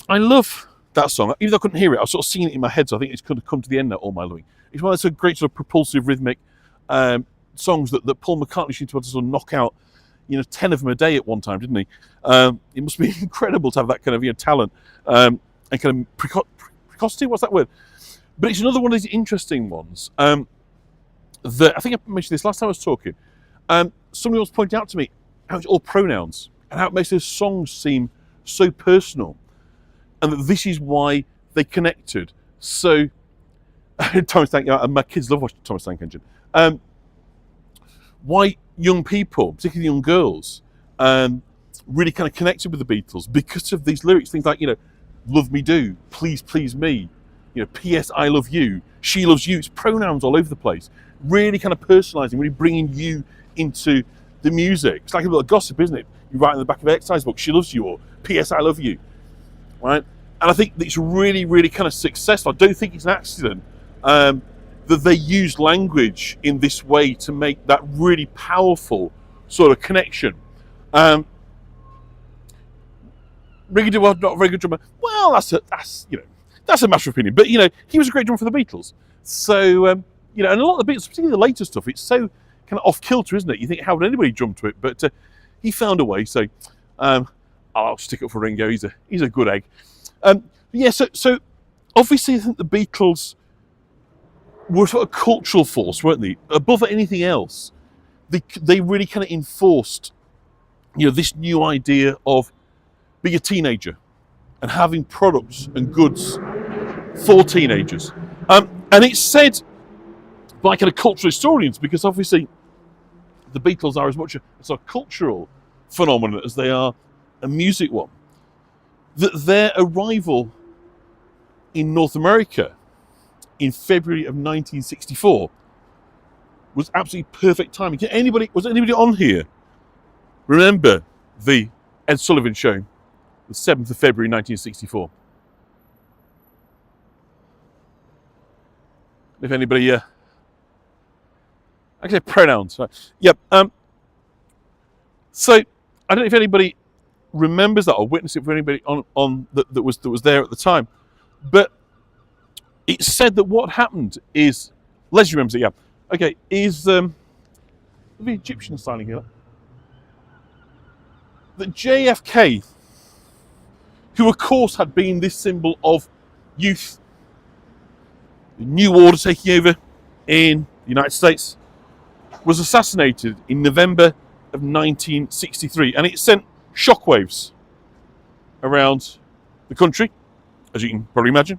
I love that song. Even though I couldn't hear it, I was sort of singing it in my head, so I think it's going to come to the end now, All My Loving. It's one of those great sort of propulsive, rhythmic songs that Paul McCartney seemed to sort of knock out, 10 of them a day at one time, didn't he? It must be incredible to have that kind of talent and kind of precocity. What's that word? But it's another one of these interesting ones that I think I mentioned this last time I was talking. Somebody was pointing out to me how it's all pronouns and how it makes those songs seem so personal, and that this is why they connected. So, Thomas Tank, and my kids love watching Thomas Tank Engine. Why young people, particularly young girls, really kind of connected with the Beatles because of these lyrics. Things like, love me do, please, please me, P.S. I love you, she loves you. It's pronouns all over the place. Really kind of personalising, really bringing you into the music. It's like a little gossip, isn't it? You write in the back of an exercise book, she loves you, or P.S. I love you, right? And I think that it's really, really kind of successful. I don't think it's an accident that they use language in this way to make that really powerful sort of connection. Ringo was not a very good drummer. Well, that's a matter of opinion. But he was a great drummer for the Beatles. So and a lot of the Beatles, particularly the later stuff, it's so kind of off kilter, isn't it? You think, how would anybody drum to it? But he found a way. So I'll stick up for Ringo. He's a good egg. So obviously I think the Beatles were sort of a cultural force, weren't they? Above anything else, they really kind of enforced, this new idea of being a teenager and having products and goods for teenagers. And it's said by kind of cultural historians, because obviously the Beatles are as much a sort of cultural phenomenon as they are a music one, that their arrival in North America in February of 1964 was absolutely perfect timing. Was anybody on here remember the Ed Sullivan show, the 7th of February 1964? If anybody, actually pronouns. Right. Yep. So I don't know if anybody remembers that or witnessed it for anybody on that was there at the time, but it's said that what happened is, Leslie remembers it, yeah. Okay, is the Egyptian styling here. That JFK, who of course had been this symbol of youth, the new order taking over in the United States, was assassinated in November of 1963, and it sent shockwaves around the country, as you can probably imagine.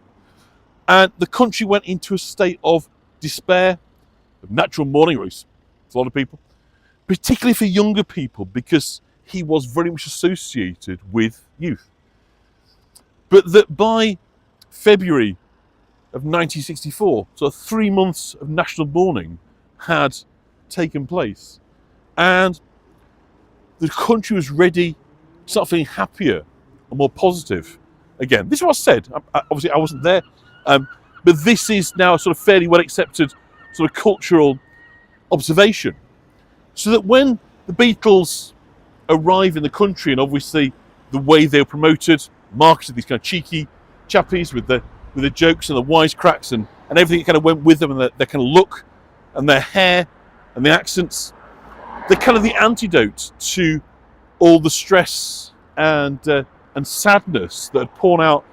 And the country went into a state of despair, of natural mourning, for a lot of people, particularly for younger people, because he was very much associated with youth. But that by February of 1964, so 3 months of national mourning had taken place, and the country was ready to start feeling happier and more positive again. This is what I said. Obviously, I wasn't there. But this is now a sort of fairly well accepted sort of cultural observation. So that when the Beatles arrive in the country, and obviously the way they were promoted, marketed, these kind of cheeky chappies with the jokes and the wisecracks and everything that kind of went with them, and their kind of look and their hair and the accents, they're kind of the antidote to all the stress and sadness that had poured out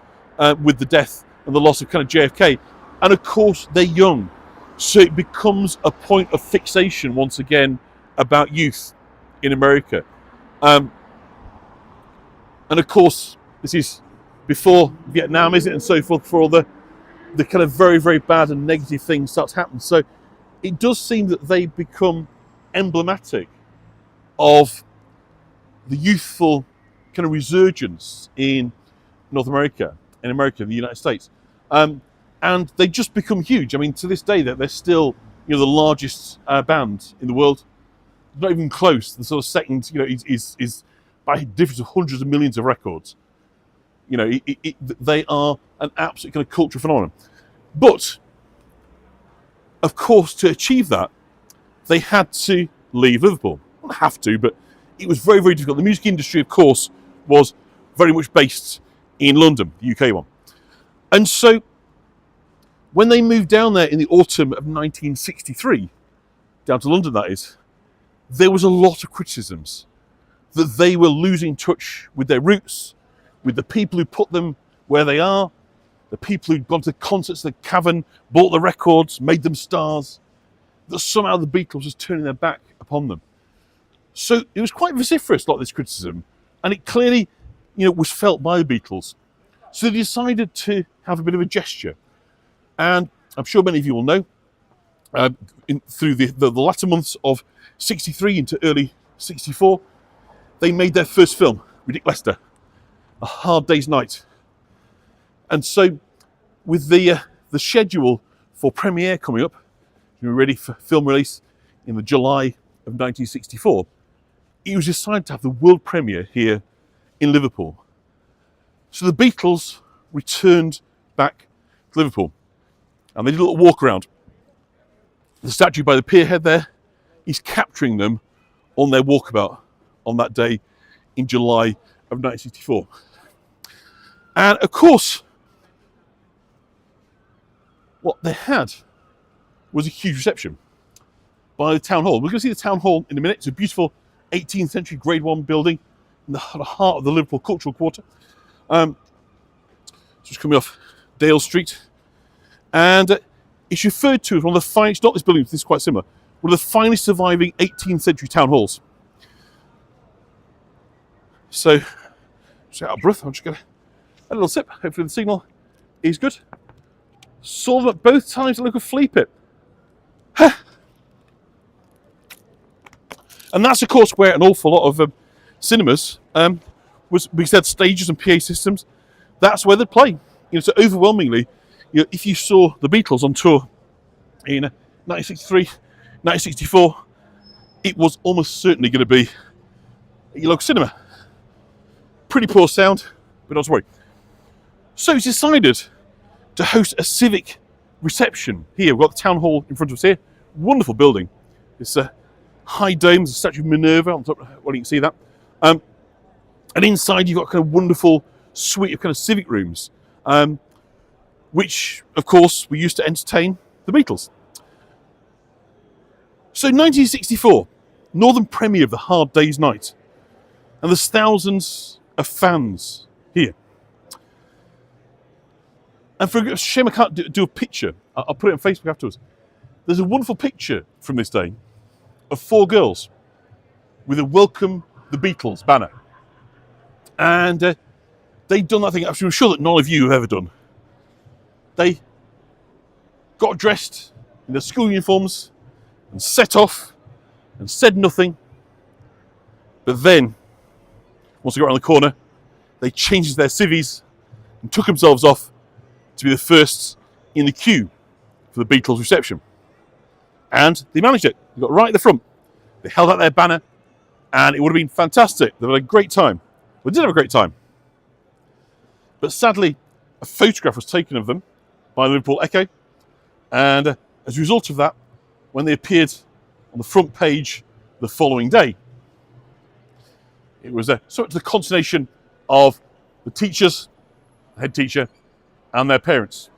with the death and the loss of kind of JFK. And of course, they're young. So it becomes a point of fixation once again about youth in America. And of course, this is before Vietnam, is it? And so forth, before all the kind of very, very bad and negative things start to happen. So it does seem that they become emblematic of the youthful kind of resurgence in North America, in America, the United States. And they just become huge. I mean, to this day, they're still, the largest band in the world. Not even close. The sort of second, is by a difference of hundreds of millions of records. They are an absolute kind of cultural phenomenon. But, of course, to achieve that, they had to leave Liverpool. Not have to, but it was very, very difficult. The music industry, of course, was very much based in London, the UK one. And so, when they moved down there in the autumn of 1963, down to London that is, there was a lot of criticisms that they were losing touch with their roots, with the people who put them where they are, the people who'd gone to concerts at the Cavern, bought the records, made them stars, that somehow the Beatles was turning their back upon them. So it was quite vociferous, a lot of this criticism, and it clearly, was felt by the Beatles. So they decided to have a bit of a gesture. And I'm sure many of you will know, through the latter months of 63 into early 64, they made their first film, Ridic Lester, A Hard Day's Night. And so, with the schedule for premiere coming up, ready for film release in the July of 1964, it was decided to have the world premiere here in Liverpool. So the Beatles returned back to Liverpool. And they did a little walk around. The statue by the pierhead there is capturing them on their walkabout on that day in July of 1964. And of course, what they had was a huge reception by the town hall. We're going to see the town hall in a minute. It's a beautiful 18th century Grade 1 building in the heart of the Liverpool cultural quarter. Just coming off Dale Street. And it's referred to as one of the finest, not this building, this is quite similar, one of the finest surviving 18th century town halls. So, just out of breath, I'll just get a little sip. Hopefully the signal is good. Saw them at both times at local flea pit. And that's, of course, where an awful lot of cinemas was, because they had stages and PA systems. That's where they'd play. So overwhelmingly, if you saw the Beatles on tour in 1963, 1964, it was almost certainly going to be at your local cinema. Pretty poor sound, but not to worry. So it's decided to host a civic reception here. We've got the town hall in front of us here. Wonderful building. It's a high dome, there's a statue of Minerva on top. Well, you can see that. And inside you've got kind of wonderful suite of kind of civic rooms, which, of course, were used to entertain the Beatles. So 1964, northern premiere of The Hard Day's Night. And there's thousands of fans here. And for a shame I can't do a picture, I'll put it on Facebook afterwards. There's a wonderful picture from this day of 4 girls with a Welcome the Beatles banner. And they'd done that thing, I'm sure that none of you have ever done. They got dressed in their school uniforms and set off and said nothing. But then, once they got around the corner, they changed their civvies and took themselves off to be the first in the queue for the Beatles reception. And they managed it. They got right at the front. They held out their banner, and it would have been fantastic. They had a great time. Well, they did have a great time. But sadly, a photograph was taken of them by the Liverpool Echo, and as a result of that, when they appeared on the front page the following day, it was sort of the consternation of the teachers, the head teacher, and their parents.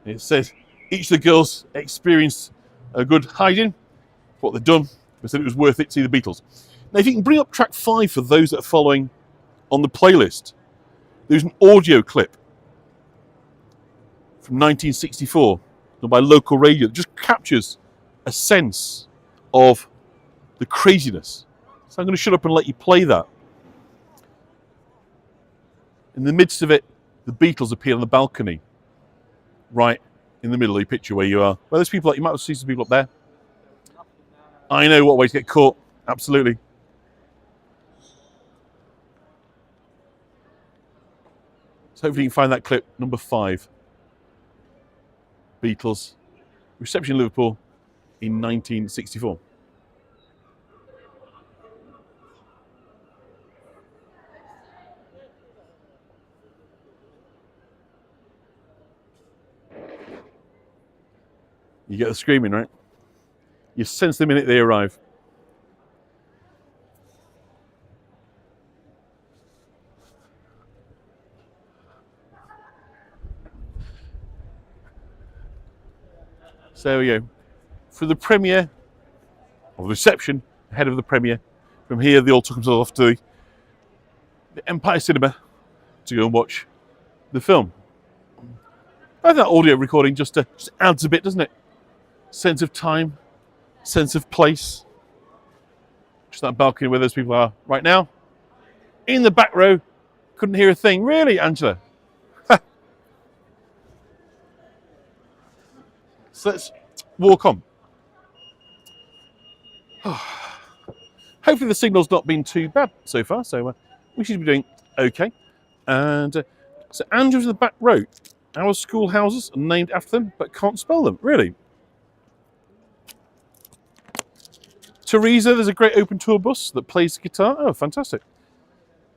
It says each of the girls experienced a good hiding for what they'd done, but said it was worth it to see the Beatles. Now, if you can bring up track 5 for those that are following on the playlist, there's an audio clip from 1964 done by local radio that just captures a sense of the craziness. So I'm going to shut up and let you play that. In the midst of it, the Beatles appear on the balcony, right in the middle of the picture where you are. Well, there's people, you might see some people up there. I know what way to get caught, absolutely. So hopefully you can find that clip, number 5. Beatles, reception in Liverpool in 1964. You get the screaming, right? You sense the minute they arrive. So there we go. For the premiere, or the reception, ahead of the premiere, from here they all took themselves off to the Empire Cinema to go and watch the film. I think that audio recording just adds a bit, doesn't it? Sense of time, sense of place. Just that balcony where those people are right now. In the back row, couldn't hear a thing. Really, Angela? So let's walk on. Hopefully the signal's not been too bad so far, so we should be doing okay. And so Andrew's in the back row. Our schoolhouses are named after them, but can't spell them. Really? Teresa, there's a great open tour bus that plays the guitar. Oh, fantastic.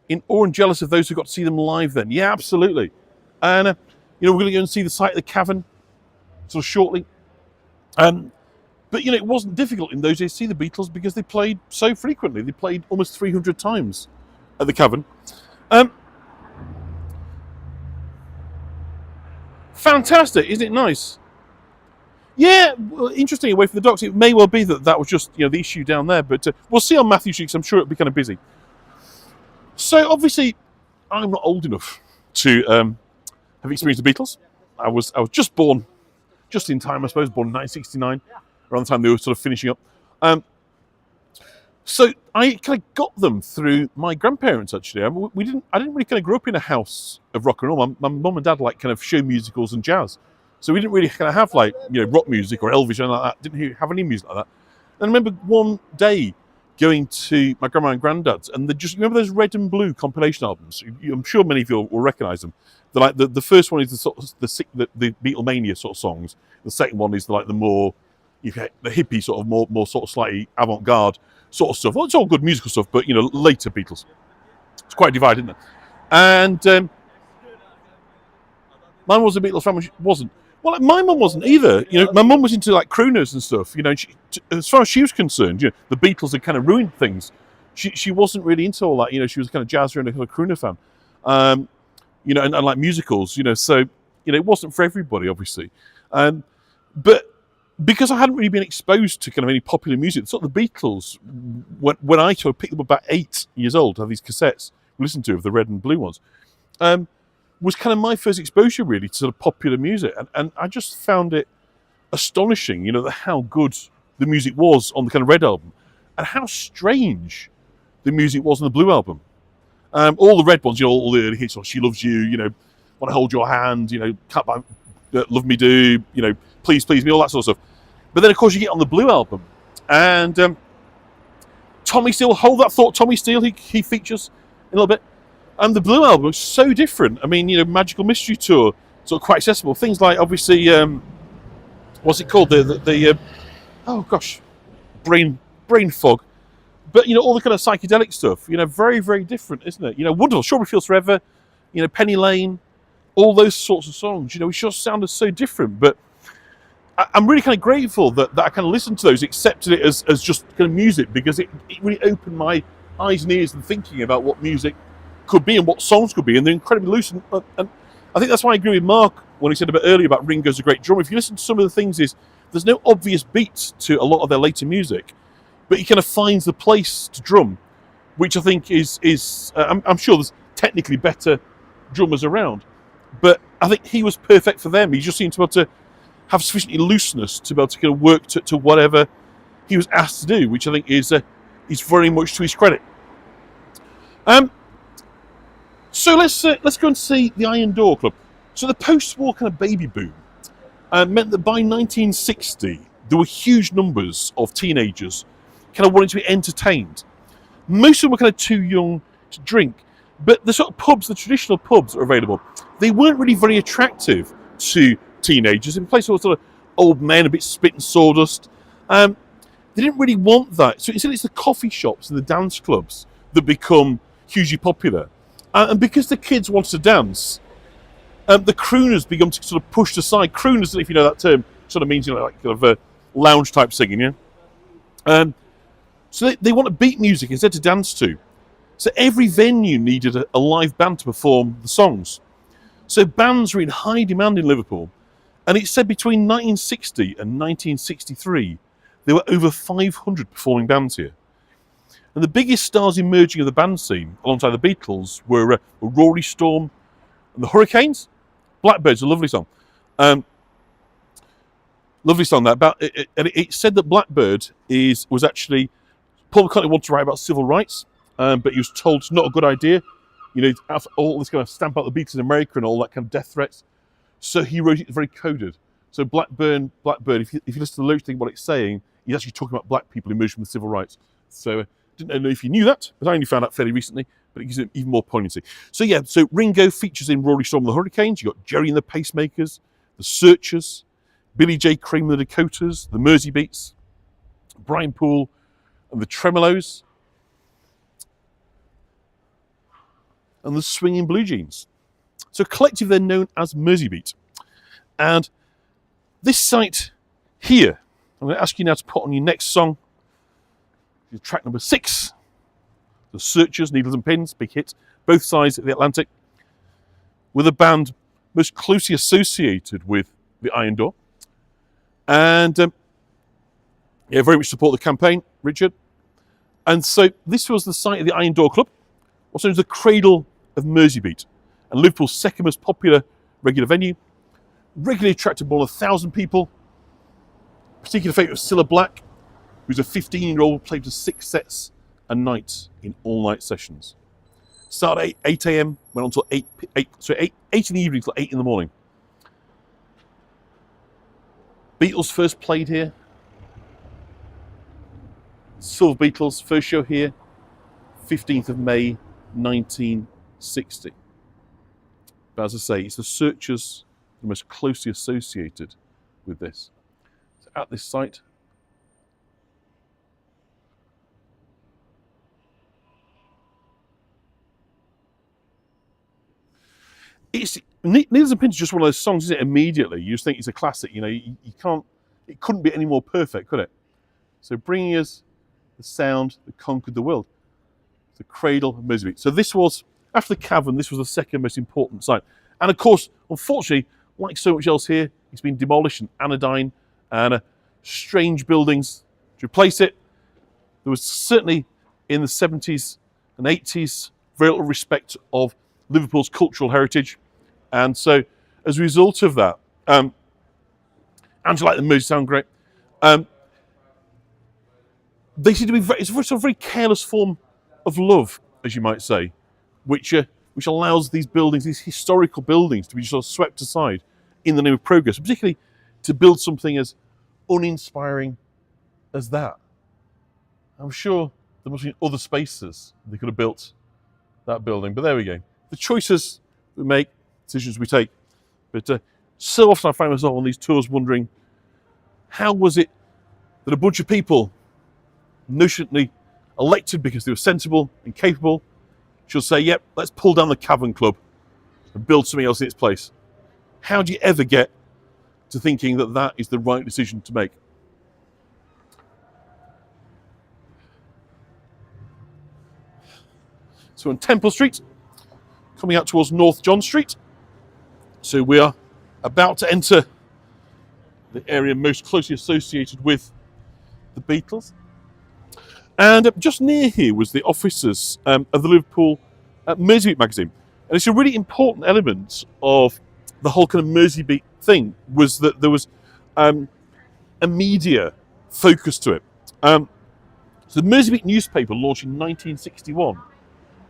In awe and jealous of those who got to see them live then. Yeah, absolutely. And, we're going to go and see the site of the cavern sort of shortly. But, it wasn't difficult in those days to see the Beatles because they played so frequently. They played almost 300 times at the cavern. Fantastic, isn't it nice? Yeah, well, interesting, away from the docks. It may well be that was just the issue down there, but we'll see on Mathew Street, 'cause I'm sure it'll be kind of busy. So obviously, I'm not old enough to have experienced the Beatles. I was just born, just in time, I suppose, born in 1969, around the time they were sort of finishing up. So I kind of got them through my grandparents, actually. I didn't really kind of grow up in a house of rock and roll. My mum and dad like kind of show musicals and jazz. So we didn't really kind of have like, rock music or Elvis or anything like that. Didn't have any music like that. And I remember one day going to my grandma and granddad's, and remember those red and blue compilation albums? I'm sure many of you will recognise them. They're like the first one is the sort of the Beatlemania sort of songs. The second one is like the more the hippie sort of more sort of slightly avant-garde sort of stuff. Well, it's all good musical stuff, but later Beatles. It's quite divided, isn't it? And mine was a Beatles fan, which wasn't. Well, my mum wasn't either. My mum was into like crooners and stuff. As far as she was concerned, the Beatles had kind of ruined things. She wasn't really into all that. She was kind of jazzer and a kind of crooner fan. And like musicals. So it wasn't for everybody, obviously. But because I hadn't really been exposed to kind of any popular music, sort of the Beatles, when I sort of picked them up about 8 years old, to have these cassettes listened to of the red and blue ones. Was kind of my first exposure really to sort of popular music, and I just found it astonishing, how good the music was on the kind of red album, and how strange the music was on the blue album. All the red ones, all the early hits, like "She Loves You," "Want to Hold Your Hand," "Can't Buy, "Love Me Do," "Please Please Me," all that sort of stuff. But then of course you get on the blue album, and Tommy Steele. Hold that thought, Tommy Steele. He features in a little bit. And the blue album was so different. I mean, Magical Mystery Tour, sort of quite accessible. Things like, obviously, what's it called? The oh gosh, brain fog. But all the kind of psychedelic stuff. Very very different, isn't it? Wonderful. Strawberry Fields Forever. Penny Lane. All those sorts of songs. It just sounded so different. But I'm really kind of grateful that I kind of listened to those, accepted it as just kind of music, because it really opened my eyes and ears and thinking about what music could be and what songs could be, and they're incredibly loose. And I think that's why I agree with Mark when he said a bit earlier about Ringo's a great drummer. If you listen to some of the things, there's no obvious beats to a lot of their later music, but he kind of finds the place to drum, which I think is I'm sure there's technically better drummers around, but I think he was perfect for them. He just seemed to be able to have sufficient looseness to be able to kind of work to whatever he was asked to do, which I think is very much to his credit. So let's go and see the Iron Door Club. So the post-war kind of baby boom meant that by 1960 there were huge numbers of teenagers kind of wanting to be entertained. Most of them were kind of too young to drink, But the sort of pubs, the traditional pubs that are available, they weren't really very attractive to teenagers. In place of sort of old men, a bit spit and sawdust. They didn't really want that. So instead it's the coffee shops and the dance clubs that become hugely popular. And because the kids wanted to dance, the crooners began to sort of pushed aside. Crooners, if you know that term, sort of means, like kind of a lounge type singing, yeah? So they wanted beat music instead to dance to. So every venue needed a live band to perform the songs. So bands were in high demand in Liverpool. And it said between 1960 and 1963, there were over 500 performing bands here. And the biggest stars emerging of the band scene, alongside the Beatles, were Rory Storm and the Hurricanes. Blackbird's a lovely song. Lovely song that. And it said that Blackbird was actually, Paul McCartney wanted to write about civil rights, but he was told it's not a good idea. After all this kind of stamp out the Beatles in America and all that kind of death threats. So he wrote it very coded. So Blackbird, if you listen to the lyrics, think what it's saying, he's actually talking about black people emerging from the civil rights. So didn't know if you knew that, but I only found out fairly recently, but it gives it even more poignancy. So yeah, so Ringo features in Rory Storm and the Hurricanes. You've got Jerry and the Pacemakers, the Searchers, Billy J. Kramer and the Dakotas, the Mersey Beats, Brian Poole and the Tremolos, and the Swinging Blue Jeans. So collectively they're known as Mersey Beat. And this site here, I'm going to ask you now to put on your next song, track number 6, The Searchers, Needles and Pins, big hit, both sides of the Atlantic, with a band most closely associated with the Iron Door. And very much support the campaign, Richard. And so this was the site of the Iron Door Club, also known as the Cradle of Mersey Beat, and Liverpool's second most popular regular venue. Regularly attracted more than 1,000 people. Particular favourite was Cilla Black, who's a 15-year-old who played for 6 sets a night in all-night sessions. Started at 8 a.m, went on until 8 in the evening till 8 in the morning. Beatles first played here. Silver Beatles first show here, 15th of May, 1960. But as I say, it's the Searchers the most closely associated with this. So at this site, Needles and Pins is just one of those songs, isn't it? Immediately, you just think it's a classic. You can't. It couldn't be any more perfect, could it? So bringing us the sound that conquered the world, the Cradle of Mersey Beat. So this was, after the Cavern, this was the second most important site. And of course, unfortunately, like so much else here, it's been demolished and anodyne and strange buildings to replace it. There was certainly in the 70s and 80s very little respect of Liverpool's cultural heritage. And so as a result of that, Angela like the Mersey sound great. They seem to be it's a sort of very careless form of love, as you might say, which allows these buildings, these historical buildings, to be sort of swept aside in the name of progress, particularly to build something as uninspiring as that. I'm sure there must be other spaces they could have built that building, but there we go. The choices we make, decisions we take. But so often I find myself on these tours wondering, how was it that a bunch of people, notionally elected because they were sensible and capable, should say, yep, let's pull down the Cavern Club and build something else in its place? How do you ever get to thinking that that is the right decision to make? So on Temple Street, coming out towards North John Street. So we are about to enter the area most closely associated with the Beatles. And just near here was the offices of the Liverpool Mersey Beat magazine. And it's a really important element of the whole kind of Mersey Beat thing, was that there was a media focus to it. So the Mersey Beat newspaper launched in 1961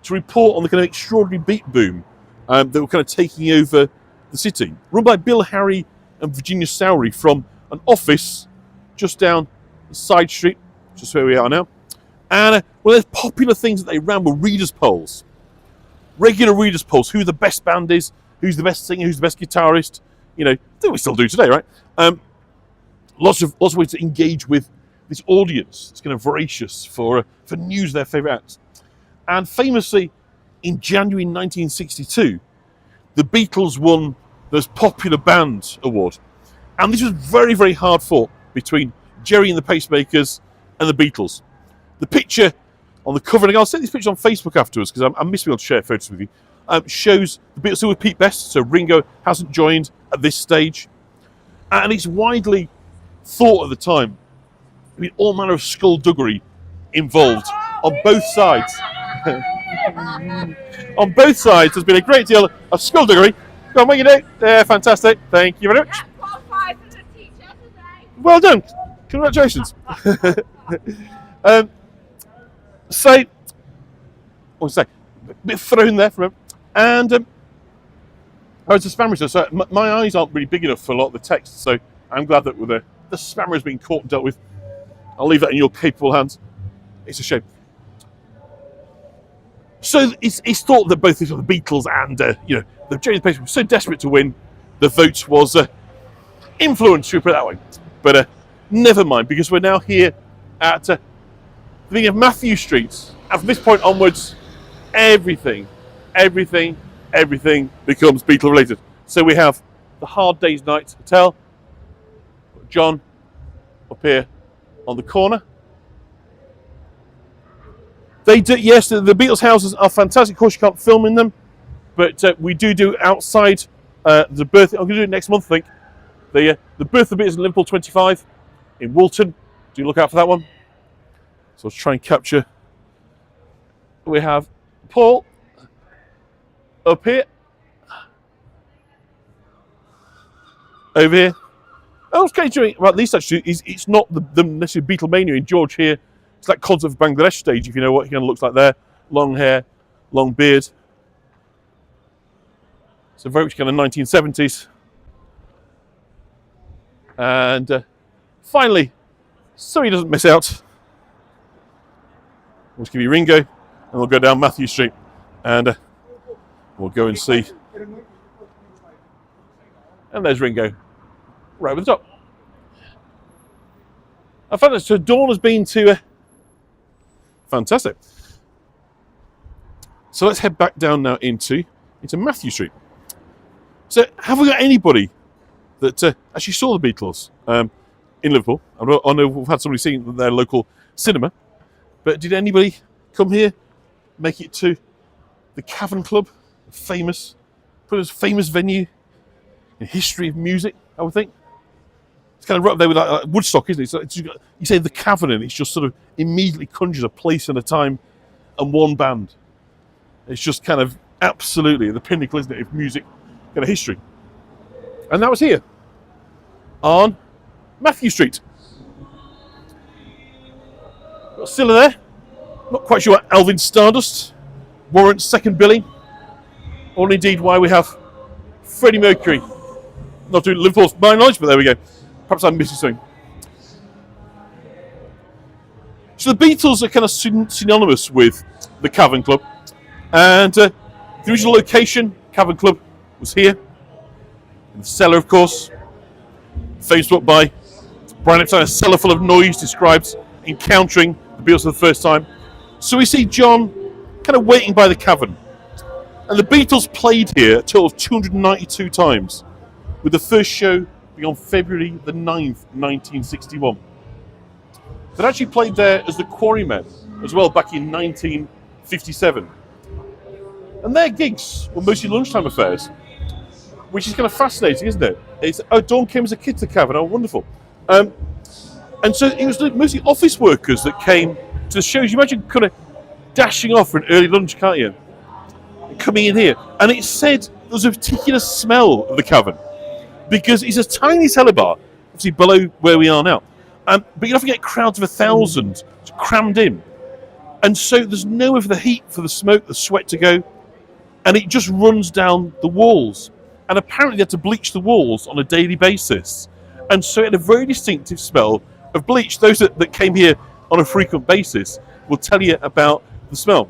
to report on the kind of extraordinary beat boom that were kind of taking over the city. Run by Bill Harry and Virginia Sowery from an office just down the side street, just where we are now. And one of the popular things that they ran were readers' polls. regular readers' polls, who the best band is, who's the best singer, who's the best guitarist. You know, I think we still do today, right? Lots of ways to engage with this audience. It's kind of voracious for news of their favourite acts. And famously, in January 1962, the Beatles won the Most Popular Band Award. And this was very, very hard fought between Gerry and the Pacemakers and the Beatles. The picture on the cover, and I'll send this picture on Facebook afterwards because I'm missing able to share photos with you, shows the Beatles still with Pete Best, so Ringo hasn't joined at this stage. And it's widely thought at the time, I mean, all manner of skullduggery involved on both sides. On both sides, there's been a great deal of skullduggery. Go on, what you do? Yeah, fantastic. Thank you very much. Well done. Congratulations. So, what was I say? A bit thrown there from him. And I was a spammer, so my eyes aren't really big enough for a lot of the text, so I'm glad that the spammer has been caught and dealt with. I'll leave that in your capable hands. It's a shame. So it's thought that both the Beatles and the Gerry and the Pacemakers were so desperate to win, the vote was influenced, should we put it that way. But never mind, because we're now here at the beginning of Mathew Street, and from this point onwards, everything becomes Beatle related. So we have the Hard Day's Night Hotel, John up here on the corner. They do, yes, the Beatles houses are fantastic. Of course, you can't film in them, but we do outside the birth. I'm going to do it next month, I think. The birth of the Beatles in Liverpool 25 in Woolton. Do look out for that one. So let's try and capture. We have Paul up here, over here. I was kind of doing about these actually. It's not the necessary Beatlemania in George here. It's like Concert of Bangladesh stage, if you know what he kind of looks like there. Long hair, long beard. So very much kind of 1970s. And finally, so he doesn't miss out, we'll just give you Ringo, and we'll go down Mathew Street, and we'll go and see. And there's Ringo, right over the top. I found that so Dawn has been to. Fantastic. So let's head back down now into Mathew Street. So have we got anybody that actually saw the Beatles in Liverpool? I know we've had somebody seeing their local cinema, but did anybody come here, make it to the Cavern Club, famous venue in history of music, I would think? It's kind of right up there with like Woodstock, isn't it? So you say the Cavern, and it's just sort of immediately conjures a place and a time and one band. It's just kind of absolutely the pinnacle, isn't it, of music kind of history. And that was here on Mathew Street. Got Cilla there. Not quite sure what Alvin Stardust warrants second billing, or indeed why we have Freddie Mercury. Not doing Liverpool's my knowledge, but there we go. Perhaps I'm missing something. So the Beatles are kind of synonymous with the Cavern Club, and the original location, Cavern Club, was here in the cellar, of course. Famous book by Brian Epstein, A Cellar Full of Noise, describes encountering the Beatles for the first time. So we see John kind of waiting by the cavern, and the Beatles played here a total of 292 times, with the first show being on February the 9th, 1961. They'd actually played there as the Quarrymen as well back in 1957. And their gigs were mostly lunchtime affairs, which is kind of fascinating, isn't it? It's, Dawn came as a kid to the Cavern, oh wonderful. And so it was mostly office workers that came to the shows. You imagine kind of dashing off for an early lunch, can't you? Coming in here. And it said there was a particular smell of the Cavern, because it's a tiny cellar bar, obviously below where we are now. But you often get crowds of 1,000 crammed in. And so there's nowhere for the heat, for the smoke, the sweat to go. And it just runs down the walls. And apparently they had to bleach the walls on a daily basis. And so it had a very distinctive smell of bleach. Those that came here on a frequent basis will tell you about the smell.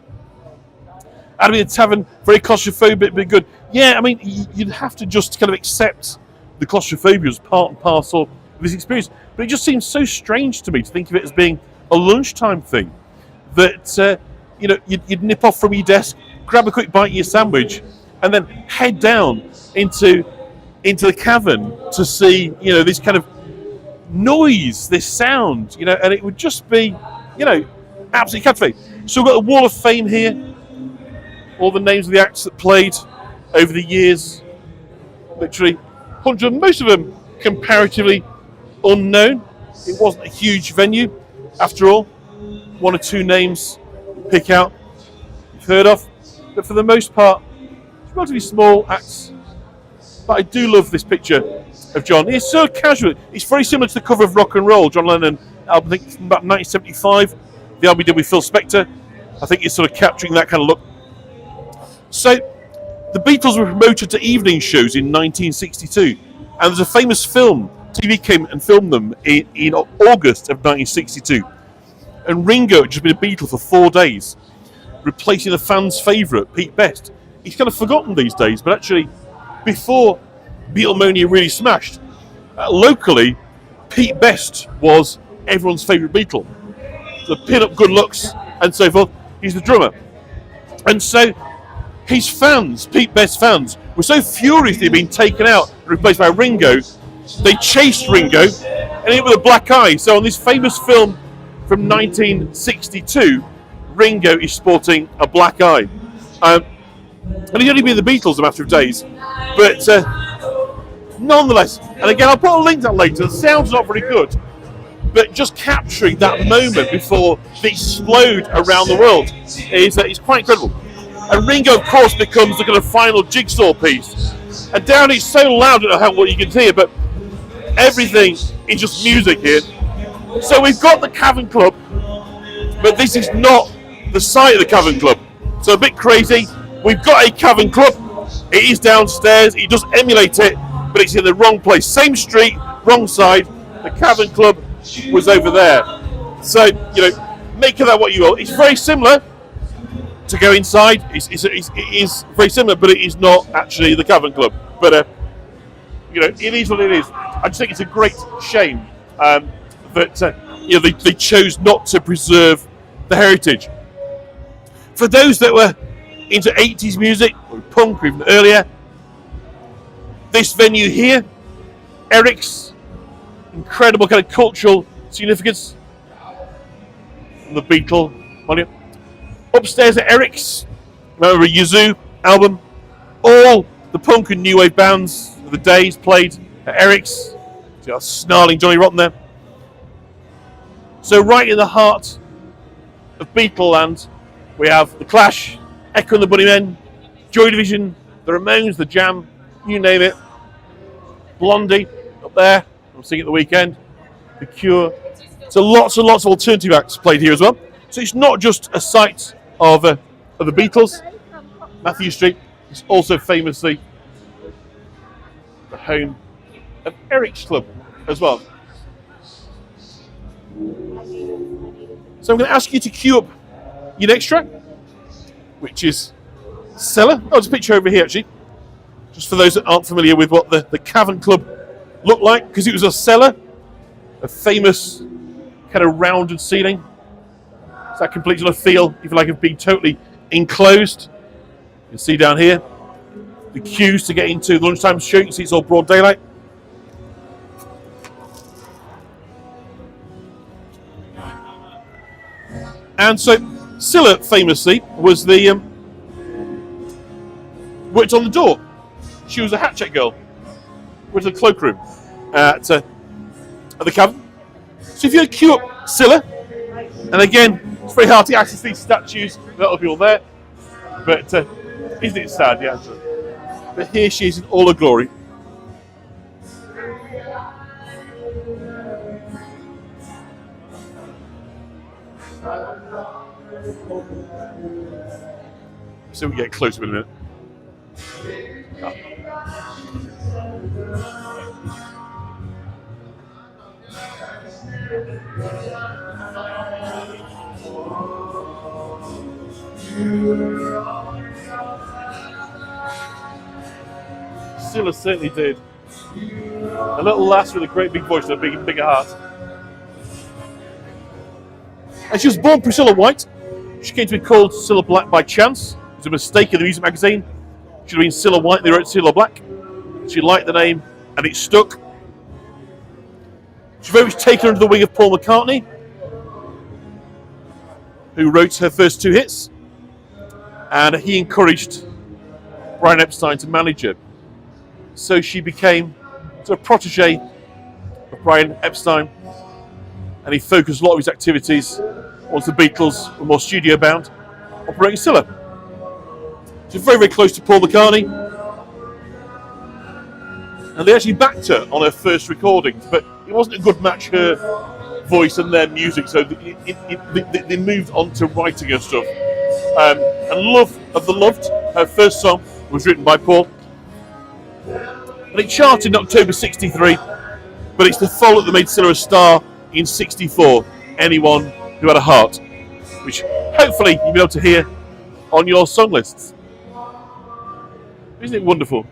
Adam in the Tavern, very claustrophobic, but good. Yeah, I mean, you'd have to just kind of accept the claustrophobia as part and parcel of this experience. But it just seems so strange to me to think of it as being a lunchtime thing. That, you'd nip off from your desk, grab a quick bite of your sandwich, and then head down into the cavern to see, this kind of noise, this sound, and it would just be, absolutely captivating. So we've got the Wall of Fame here, all the names of the acts that played over the years, literally 100, most of them comparatively unknown. It wasn't a huge venue, after all. One or two names pick out you've heard of, but for the most part, it's relatively small acts. But I do love this picture of John. It's so casual. It's very similar to the cover of Rock and Roll, John Lennon album, I think from about 1975. The album he did with Phil Spector. I think it's sort of capturing that kind of look. So, the Beatles were promoted to evening shows in 1962, and there's a famous film. TV came and filmed them in August of 1962. And Ringo had just been a Beatle for 4 days, replacing the fans' favourite, Pete Best. He's kind of forgotten these days, but actually, before Beatlemania really smashed, locally, Pete Best was everyone's favourite Beatle. The pin-up good looks and so forth. He's the drummer. And so, his fans, Pete Best's fans, were so furious that he'd been taken out and replaced by Ringo, they chased Ringo, and hit with a black eye. So on this famous film from 1962, Ringo is sporting a black eye. And he'd only been the Beatles a matter of days. But nonetheless, and again, I'll put a link to that later, the sound's not very good, but just capturing that moment before they explode around the world is quite incredible. And Ringo, of course, becomes the kind of final jigsaw piece. And down it's so loud, I don't know what you can hear, but everything is just music here. So we've got the Cavern Club, but this is not the site of the Cavern Club. So a bit crazy. We've got a Cavern Club. It is downstairs. It does emulate it, but it's in the wrong place. Same street, wrong side. The Cavern Club was over there. So, make of that what you will. It's very similar to go inside. It is very similar, but it is not actually the Cavern Club. But, it is what it is. I just think it's a great shame that they chose not to preserve the heritage. For those that were into 80s music or punk or even earlier, this venue here, Eric's, incredible kind of cultural significance. The Beatle monument. Upstairs at Eric's, remember a Yazoo album, all the punk and new wave bands of the days played at Eric's. See our snarling Johnny Rotten there. So right in the heart of Beatleland, we have The Clash, Echo and the Bunnymen, Joy Division, The Ramones, The Jam, you name it. Blondie, up there, I'm seeing it the weekend. The Cure. So lots and lots of alternative acts played here as well. So it's not just a site of the Beatles. Mathew Street is also famously the home of Eric's Club as well. So I'm going to ask you to cue up your next track, which is Cilla. Oh, there's a picture over here actually, just for those that aren't familiar with what the Cavern Club looked like, because it was a cellar, a famous kind of rounded ceiling. So that completes on a feel, if you like, of being totally enclosed. You can see down here the queues to get into the lunchtime show. You can see it's all broad daylight. And so Cilla famously was the worked on the door. She was a hat check girl. Went to the cloakroom at the Cavern. So if you queue up Cilla, and again, it's very hard to access these statues with other people there, but isn't it sad? Yeah, actually. But here she is in all her glory. So we get closer in a minute. Cilla certainly did. A little lass with a great big voice and a bigger heart. And she was born Priscilla White. She came to be called Cilla Black by chance. It was a mistake in the music magazine. She'd have been Cilla White, they wrote Cilla Black. She liked the name and it stuck. She was very much taken under the wing of Paul McCartney, who wrote her first 2 hits. And he encouraged Brian Epstein to manage her. So she became sort of protege of Brian Epstein, and he focused a lot of his activities once the Beatles were more studio bound, operating Cilla. She was very, very close to Paul McCartney, and they actually backed her on her first recordings, but it wasn't a good match, her voice and their music, so they moved on to writing her stuff. And Love of the Loved, her first song, was written by Paul. And it charted in October 63, but it's the follow-up that made Cilla a star in 64, Anyone Who Had a Heart, which hopefully you'll be able to hear on your song lists. Isn't it wonderful?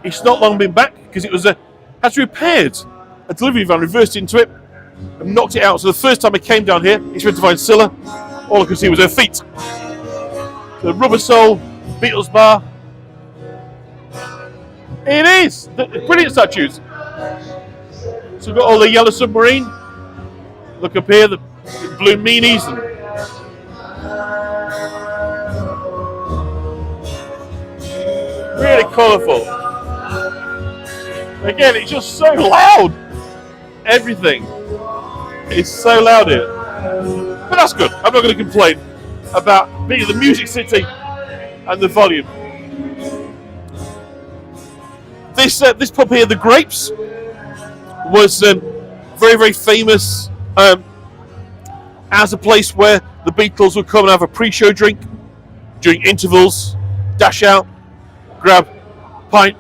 It's not long been back because it was had to be repaired. A delivery van reversed into it and knocked it out. So the first time I came down here, it's meant to find Cilla. All I could see was her feet. The Rubber Soul, Beatles bar. It is! Brilliant statues. So we've got all the Yellow Submarine. Look up here, the blue meanies. And really colourful. Again, it's just so loud. Everything is so loud here. But that's good. I'm not going to complain about being in the music city and the volume. This pub here, the Grapes, was very, very famous as a place where the Beatles would come and have a pre-show drink during intervals, dash out, grab a pint,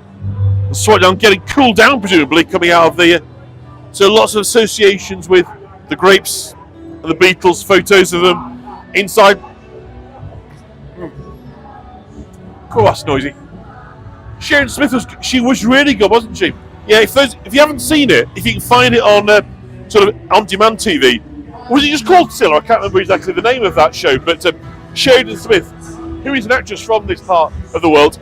and swat down, getting cooled down presumably coming out of the. So lots of associations with the Grapes and the Beatles, photos of them inside. Oh, that's noisy. Sharon Smith was really good, wasn't she? Yeah, if you haven't seen it, if you can find it on sort of on-demand TV, was it just called Cilla? I can't remember exactly the name of that show, but Sheridan Smith, who is an actress from this part of the world,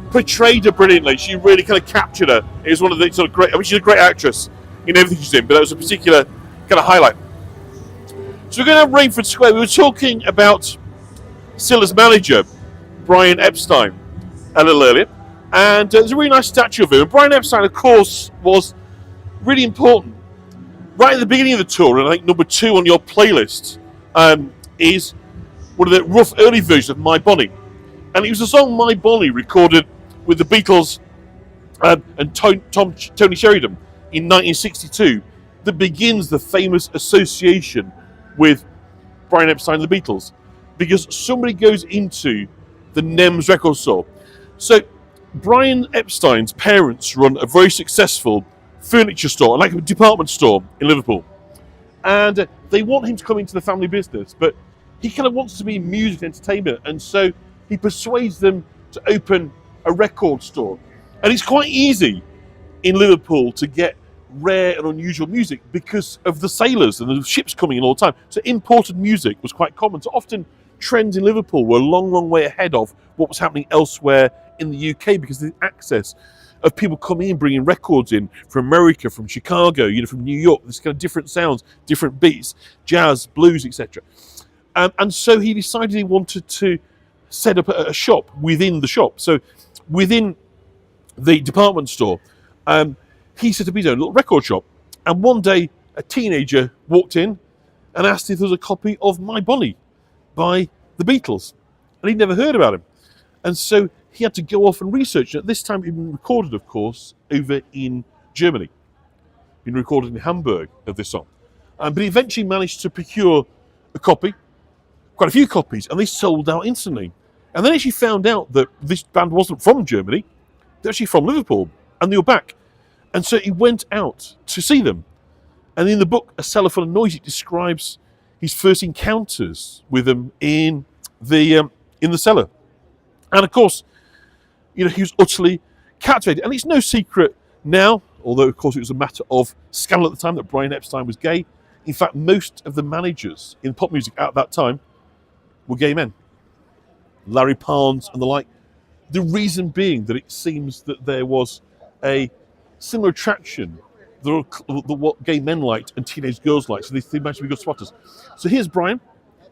portrayed her brilliantly. She really kind of captured her. It was one of the sort of great. I mean, she's a great actress in everything she's in, but that was a particular kind of highlight. So we're going to have Rainford Square. We were talking about Cilla's manager, Brian Epstein, a little earlier, and there's a really nice statue of him. And Brian Epstein, of course, was really important. Right at the beginning of the tour, and I think number 2 on your playlist, is one of the rough early versions of My Bonnie. And it was a song, My Bonnie, recorded with the Beatles and Tony Sheridan in 1962, that begins the famous association with Brian Epstein and the Beatles, because somebody goes into the NEMS record store. So Brian Epstein's parents run a very successful furniture store, like a department store in Liverpool, and they want him to come into the family business, but he kind of wants to be music and entertainment, and so he persuades them to open a record store. And it's quite easy in Liverpool to get rare and unusual music because of the sailors and the ships coming in all the time. So imported music was quite common. So often trends in Liverpool were a long, long way ahead of what was happening elsewhere in the UK because of the access of people coming in, bringing records in from America, from Chicago, from New York. There's kind of different sounds, different beats, jazz, blues, etc. And so he decided he wanted to set up a shop within the shop. So within the department store, he set up his own little record shop. And one day, a teenager walked in and asked if there was a copy of My Bonnie by the Beatles. And he'd never heard about him. And so he had to go off and research it. At this time, it had been recorded, of course, over in Germany. Been recorded in Hamburg of this song. But he eventually managed to procure a copy, quite a few copies, and they sold out instantly. And then actually found out that this band wasn't from Germany, they're actually from Liverpool, and they were back. And so he went out to see them. And in the book, A Cellar Full of Noise, it describes his first encounters with them in the cellar. And of course, he was utterly captivated. And it's no secret now, although of course it was a matter of scandal at the time, that Brian Epstein was gay. In fact, most of the managers in pop music at that time were gay men. Larry Parnes and the like. The reason being that it seems that there was a similar attraction that what gay men liked and teenage girls liked, so they managed to be good spotters. So here's Brian,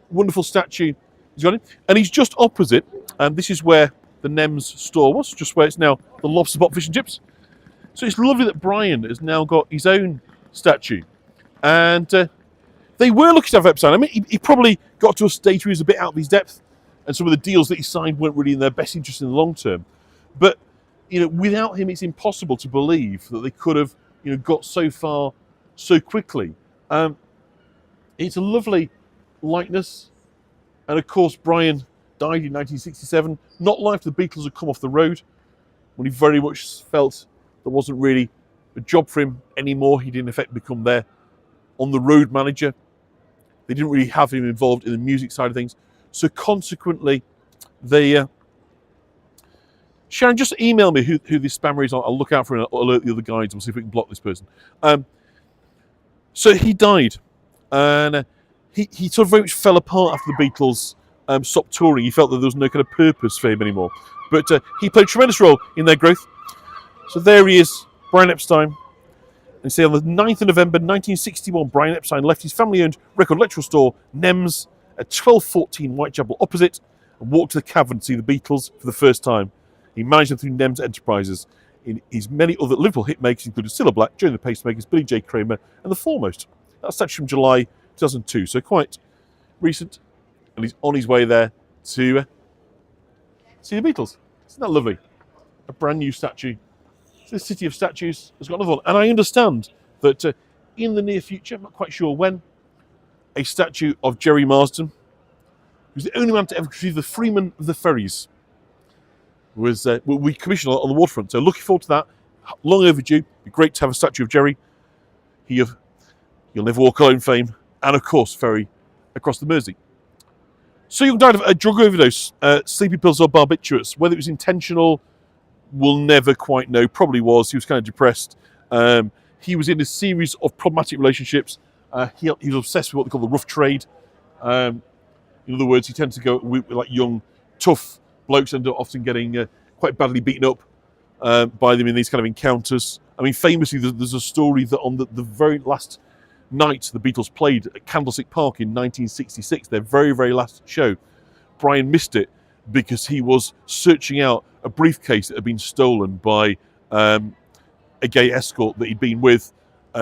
wonderful statue he's got him, and he's just opposite, and this is where the Nems store was, just where it's now the Lobster Pot Fish and Chips. So it's lovely that Brian has now got his own statue, and they were looking to have Epstein. I mean, he probably got to a stage where he was a bit out of his depth, and some of the deals that he signed weren't really in their best interest in the long term. But without him, it's impossible to believe that they could have got so far so quickly. It's a lovely likeness, and of course Brian died in 1967, not long after the Beatles had come off the road, when he very much felt there wasn't really a job for him anymore. He did in effect become their on-the-road manager. They didn't really have him involved in the music side of things. So consequently, they... Sharon, just email me who this spammer is. I'll look out for it and alert the other guides, and we'll see if we can block this person. So he died, and he sort of very much fell apart after the Beatles stopped touring. He felt that there was no kind of purpose for him anymore. But he played a tremendous role in their growth. So there he is, Brian Epstein. And see, on the 9th of November 1961, Brian Epstein left his family-owned record electrical store, Nems, at 1214 Whitechapel opposite, and walked to the cavern to see the Beatles for the first time. He managed them through Nems Enterprises in his many other Liverpool hitmakers, including Cilla Black, Joe and the Pacemakers, Billy J. Kramer, and The Foremost. That's actually from July 2002, so quite recent. And he's on his way there to see the Beatles. Isn't that lovely? A brand new statue. The City of Statues has got another one. And I understand that in the near future, I'm not quite sure when, a statue of Jerry Marsden, who's the only man to ever receive the Freeman of the Ferries, will be commissioned on the waterfront. So looking forward to that. Long overdue. It'd be great to have a statue of Jerry. You'll never walk alone fame. And of course, ferry across the Mersey. So Young died of a drug overdose, sleeping pills or barbiturates. Whether it was intentional, we'll never quite know. Probably was. He was kind of depressed. He was in a series of problematic relationships. He was obsessed with what they call the rough trade. In other words, he tended to go with like young, tough blokes, and often getting quite badly beaten up by them in these kind of encounters. I mean, famously, there's a story that on the very last night the Beatles played at Candlestick Park in 1966, their very, very last show, Brian missed it because he was searching out a briefcase that had been stolen by a gay escort that he'd been with,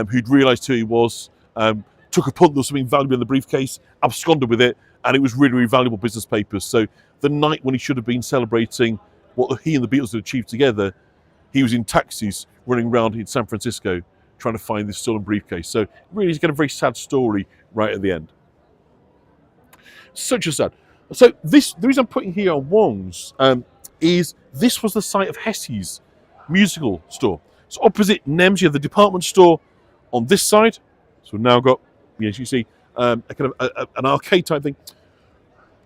who'd realised who he was, took a punt, there was something valuable in the briefcase, absconded with it, and it was really, really valuable business papers. So the night when he should have been celebrating what he and the Beatles had achieved together, he was in taxis running around in San Francisco trying to find this stolen briefcase. So really, he's got a very sad story right at the end. Such a sad. So the reason I'm putting here on Wong's is this was the site of Hesse's musical store. So opposite Nems, you have the department store on this side. So we've now got, as you see, a kind of an arcade type thing.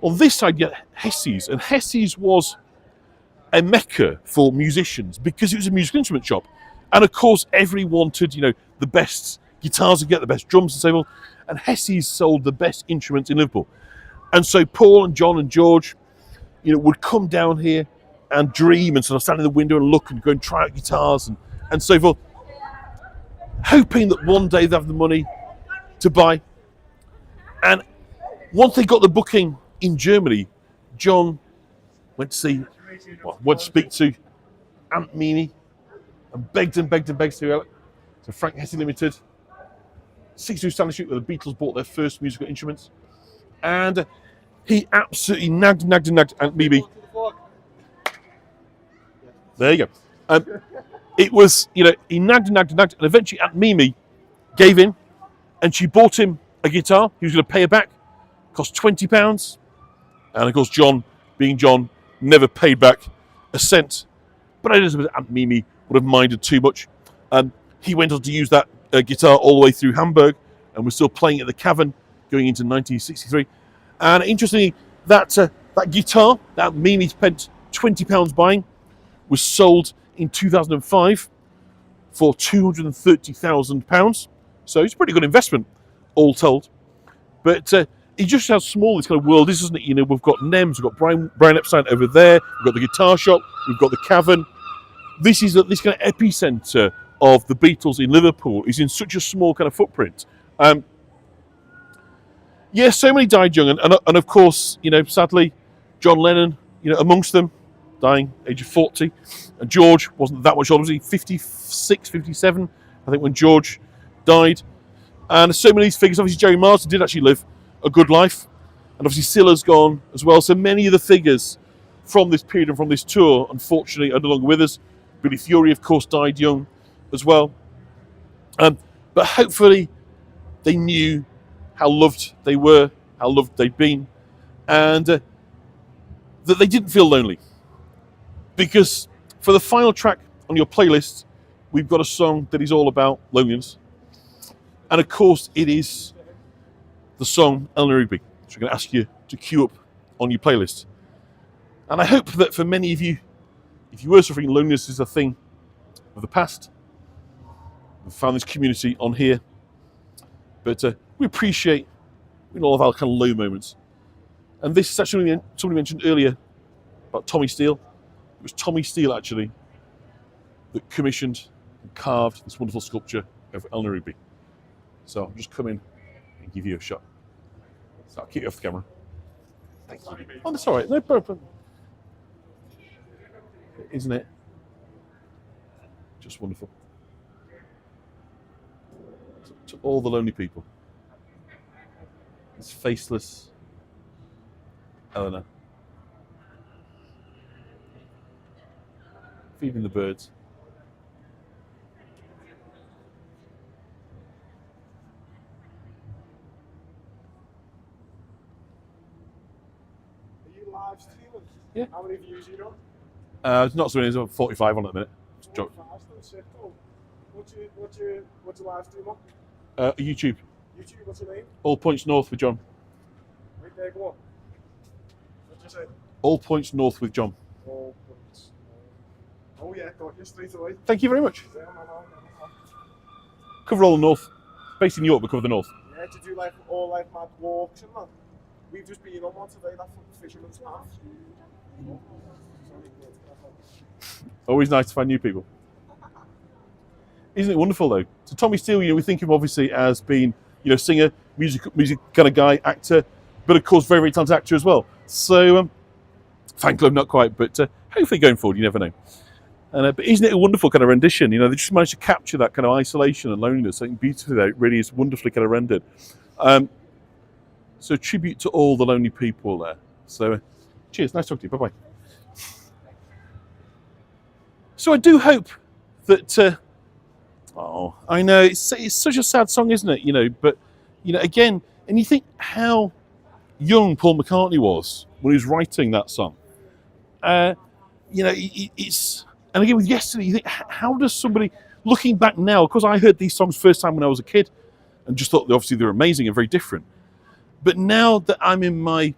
On this side, you have Hesse's, and Hesse's was a mecca for musicians because it was a musical instrument shop. And of course, everyone wanted, the best guitars and get the best drums and so on. And Hesse's sold the best instruments in Liverpool. And so Paul and John and George, would come down here and dream and sort of stand in the window and look and go and try out guitars and so forth, hoping that one day they'd have the money to buy. And once they got the booking in Germany, John went to speak to Aunt Mimi and begged to Frank Hesse Limited, 62 Stanley Street, where the Beatles bought their first musical instruments. And he absolutely nagged Aunt Mimi. There you go. It was, he nagged, and eventually Aunt Mimi gave in, and she bought him a guitar. He was going to pay her back. Cost £20. And of course, John, being John, never paid back a cent. But I don't suppose Aunt Mimi would have minded too much. He went on to use that guitar all the way through Hamburg, and was still playing at the Cavern going into 1963. And interestingly, that guitar that Mimi spent £20 buying was sold in 2005 for £230,000. So it's a pretty good investment, all told. But it just how small this kind of world is, isn't it? You know, we've got NEMS, we've got Brian Epstein over there, we've got the guitar shop, we've got the cavern. This is this kind of epicenter of the Beatles in Liverpool is in such a small kind of footprint. Yeah, so many died young, and of course, you know, sadly, John Lennon, you know, amongst them, dying age of 40. And George wasn't that much older, was he 56, 57, I think, when George died. And so many of these figures, obviously Jerry Martin did actually live a good life, and obviously Cilla's gone as well. So many of the figures from this period and from this tour, unfortunately, are no longer with us. Billy Fury, of course, died young as well. But hopefully they knew how loved they were, how loved they'd been, and that they didn't feel lonely. Because for the final track on your playlist, we've got a song that is all about loneliness. And of course, it is the song Eleanor Rigby, which I'm going to ask you to queue up on your playlist. And I hope that for many of you, if you were suffering loneliness is a thing of the past, we've found this community on here. But we appreciate all of our kind of low moments. And this is actually somebody mentioned earlier about Tommy Steele. It was Tommy Steele, actually, that commissioned and carved this wonderful sculpture of Eleanor Rigby. So I'll just come in and give you a shot. So I'll keep you off the camera. Thank you. Oh, that's all right. No problem. Isn't it? Just wonderful. To all the lonely people. This faceless Eleanor. Feeding the birds. Are you live streaming? Yeah. How many views are you on? It's not so many, there's 45 on at the minute. What's your live stream on? YouTube. YouTube, what's your name? All Points North with John. Right there, go on. What'd you say? All Points North with John. All points. Oh yeah, got you straight away. Thank you very much. Yeah, no. Cover all the North. Based in York, but cover the North. Yeah, to do like all like mad walks and that. We've just been on one today, that's from Fisherman's Path. Always nice to find new people. Isn't it wonderful though? So Tommy Steele, you know, we think of him obviously as being, you know, singer, music kind of guy, actor, but of course very, very talented actor as well. So fan club, not quite, but hopefully going forward, you never know. And but isn't it a wonderful kind of rendition? You know, they just managed to capture that kind of isolation and loneliness. I think beautifully there. It really is wonderfully kind of rendered. So tribute to all the lonely people there. So cheers, nice talking to you. Bye bye. So I do hope that. Oh, I know it's such a sad song, isn't it? You know, but you know, again, and you think how young Paul McCartney was when he was writing that song. You know, it's, and again with Yesterday, you think, how does somebody looking back now? Because I heard these songs first time when I was a kid, and just thought obviously they're amazing and very different. But now that I'm in my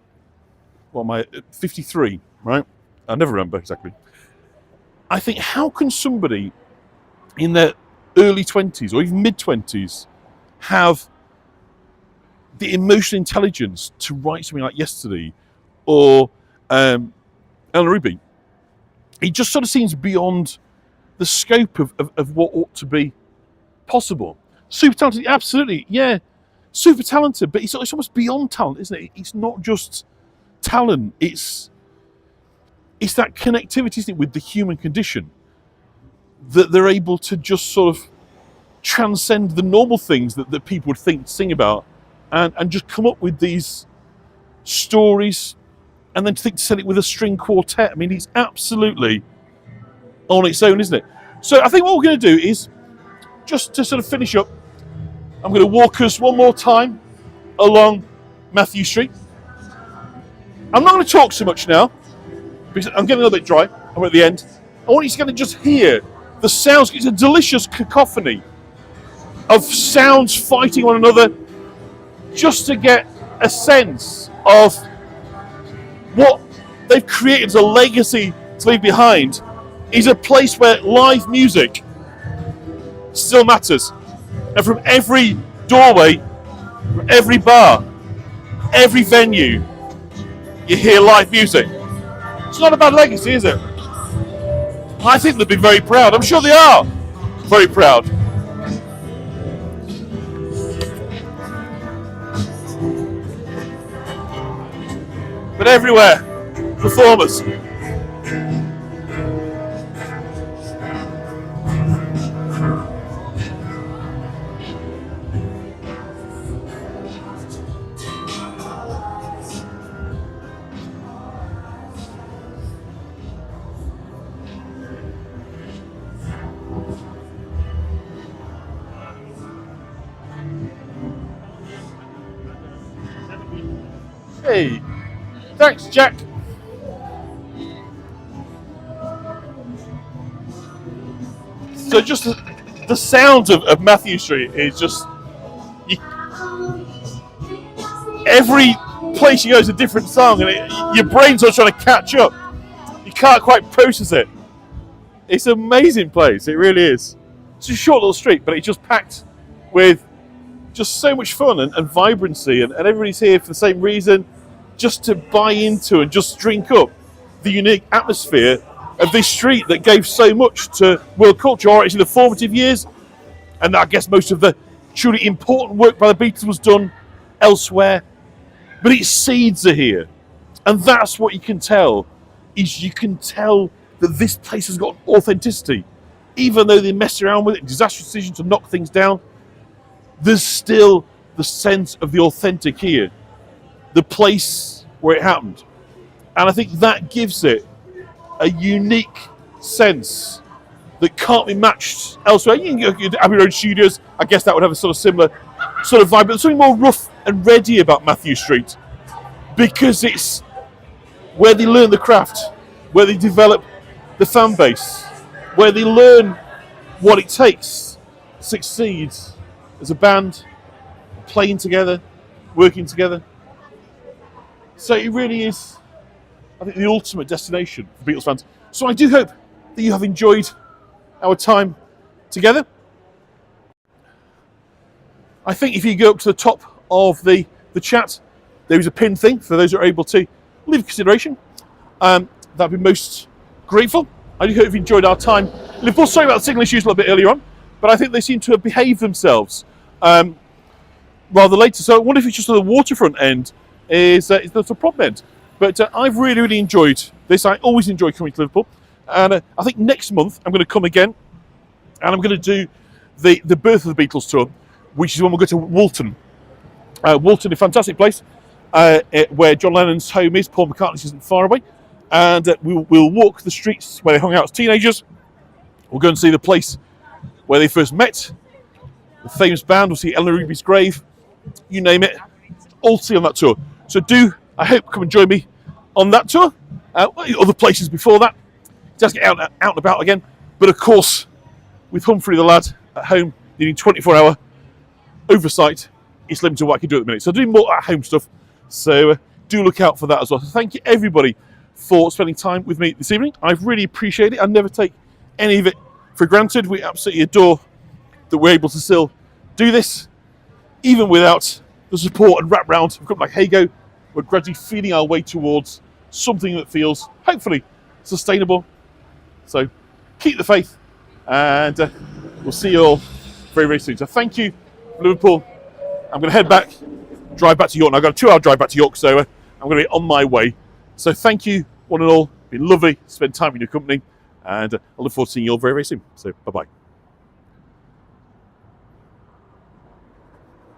53, right? I never remember exactly. I think, how can somebody in their early 20s or even mid-20s have the emotional intelligence to write something like Yesterday or Eleanor Rigby? It just sort of seems beyond the scope of what ought to be possible. Super talented, absolutely, yeah. Super talented, but it's almost beyond talent, isn't it? It's not just talent, it's that connectivity, isn't it, with the human condition, that they're able to just sort of transcend the normal things that people would sing about, and just come up with these stories, and then to set it with a string quartet. I mean, it's absolutely on its own, isn't it? So I think what we're going to do is, just to sort of finish up, I'm going to walk us one more time along Mathew Street. I'm not going to talk so much now, because I'm getting a little bit dry. I'm at the end. I want you to just hear the sounds. It's a delicious cacophony of sounds fighting one another, just to get a sense of what they've created as a legacy to leave behind, is a place where live music still matters. And from every doorway, from every bar, every venue, you hear live music. It's not a bad legacy, is it? I think they'd be very proud. I'm sure they are very proud. But everywhere, performers. Hey, thanks, Jack. So just the sound of Mathew Street is just... every place you go is a different song, and your brain's all trying to catch up. You can't quite process it. It's an amazing place, it really is. It's a short little street, but it's just packed with just so much fun and vibrancy, and everybody's here for the same reason, just to buy into and just drink up the unique atmosphere of this street that gave so much to world culture, or actually the formative years. And I guess most of the truly important work by the Beatles was done elsewhere. But its seeds are here. And that's what you can tell, is you can tell that this place has got authenticity. Even though they messed around with it, disastrous decision to knock things down, there's still the sense of the authentic here. The place where it happened. And I think that gives it a unique sense that can't be matched elsewhere. You can go to Abbey Road Studios, I guess that would have a sort of similar sort of vibe, but there's something more rough and ready about Mathew Street, because it's where they learn the craft, where they develop the fan base, where they learn what it takes to succeed as a band, playing together, working together. So it really is, I think, the ultimate destination for Beatles fans. So I do hope that you have enjoyed our time together. I think if you go up to the top of the chat, there is a pin thing for those who are able to leave consideration. That'd be most grateful. I do hope you've enjoyed our time. Liverpool, sorry about the signal issues a little bit earlier on, but I think they seem to have behaved themselves rather later. So I wonder if it's just at the waterfront end is the problem end. But I've really, really enjoyed this. I always enjoy coming to Liverpool. And I think next month I'm going to come again, and I'm going to do the Birth of the Beatles tour, which is when we'll go to Woolton. Woolton, a fantastic place where John Lennon's home is. Paul McCartney's isn't far away. And we'll walk the streets where they hung out as teenagers. We'll go and see the place where they first met. The famous band. We'll see Eleanor Rigby's grave. You name it. All see on that tour. So I hope, come and join me on that tour. Other places before that. Just get out and about again. But of course, with Humphrey the lad at home, needing 24-hour oversight, it's limited to what I can do at the minute. So doing more at-home stuff. So do look out for that as well. So thank you, everybody, for spending time with me this evening. I've really appreciated it. I never take any of it for granted. We absolutely adore that we're able to still do this, even without the support and wraparound of a company like Hago. We're gradually feeling our way towards something that feels, hopefully, sustainable. So keep the faith, and we'll see you all very, very soon. So thank you, Liverpool. I'm going to head back, drive back to York. Now I've got a 2-hour drive back to York, so I'm going to be on my way. So thank you, one and all. It's been lovely to spend time in your company, and I look forward to seeing you all very, very soon. So bye-bye.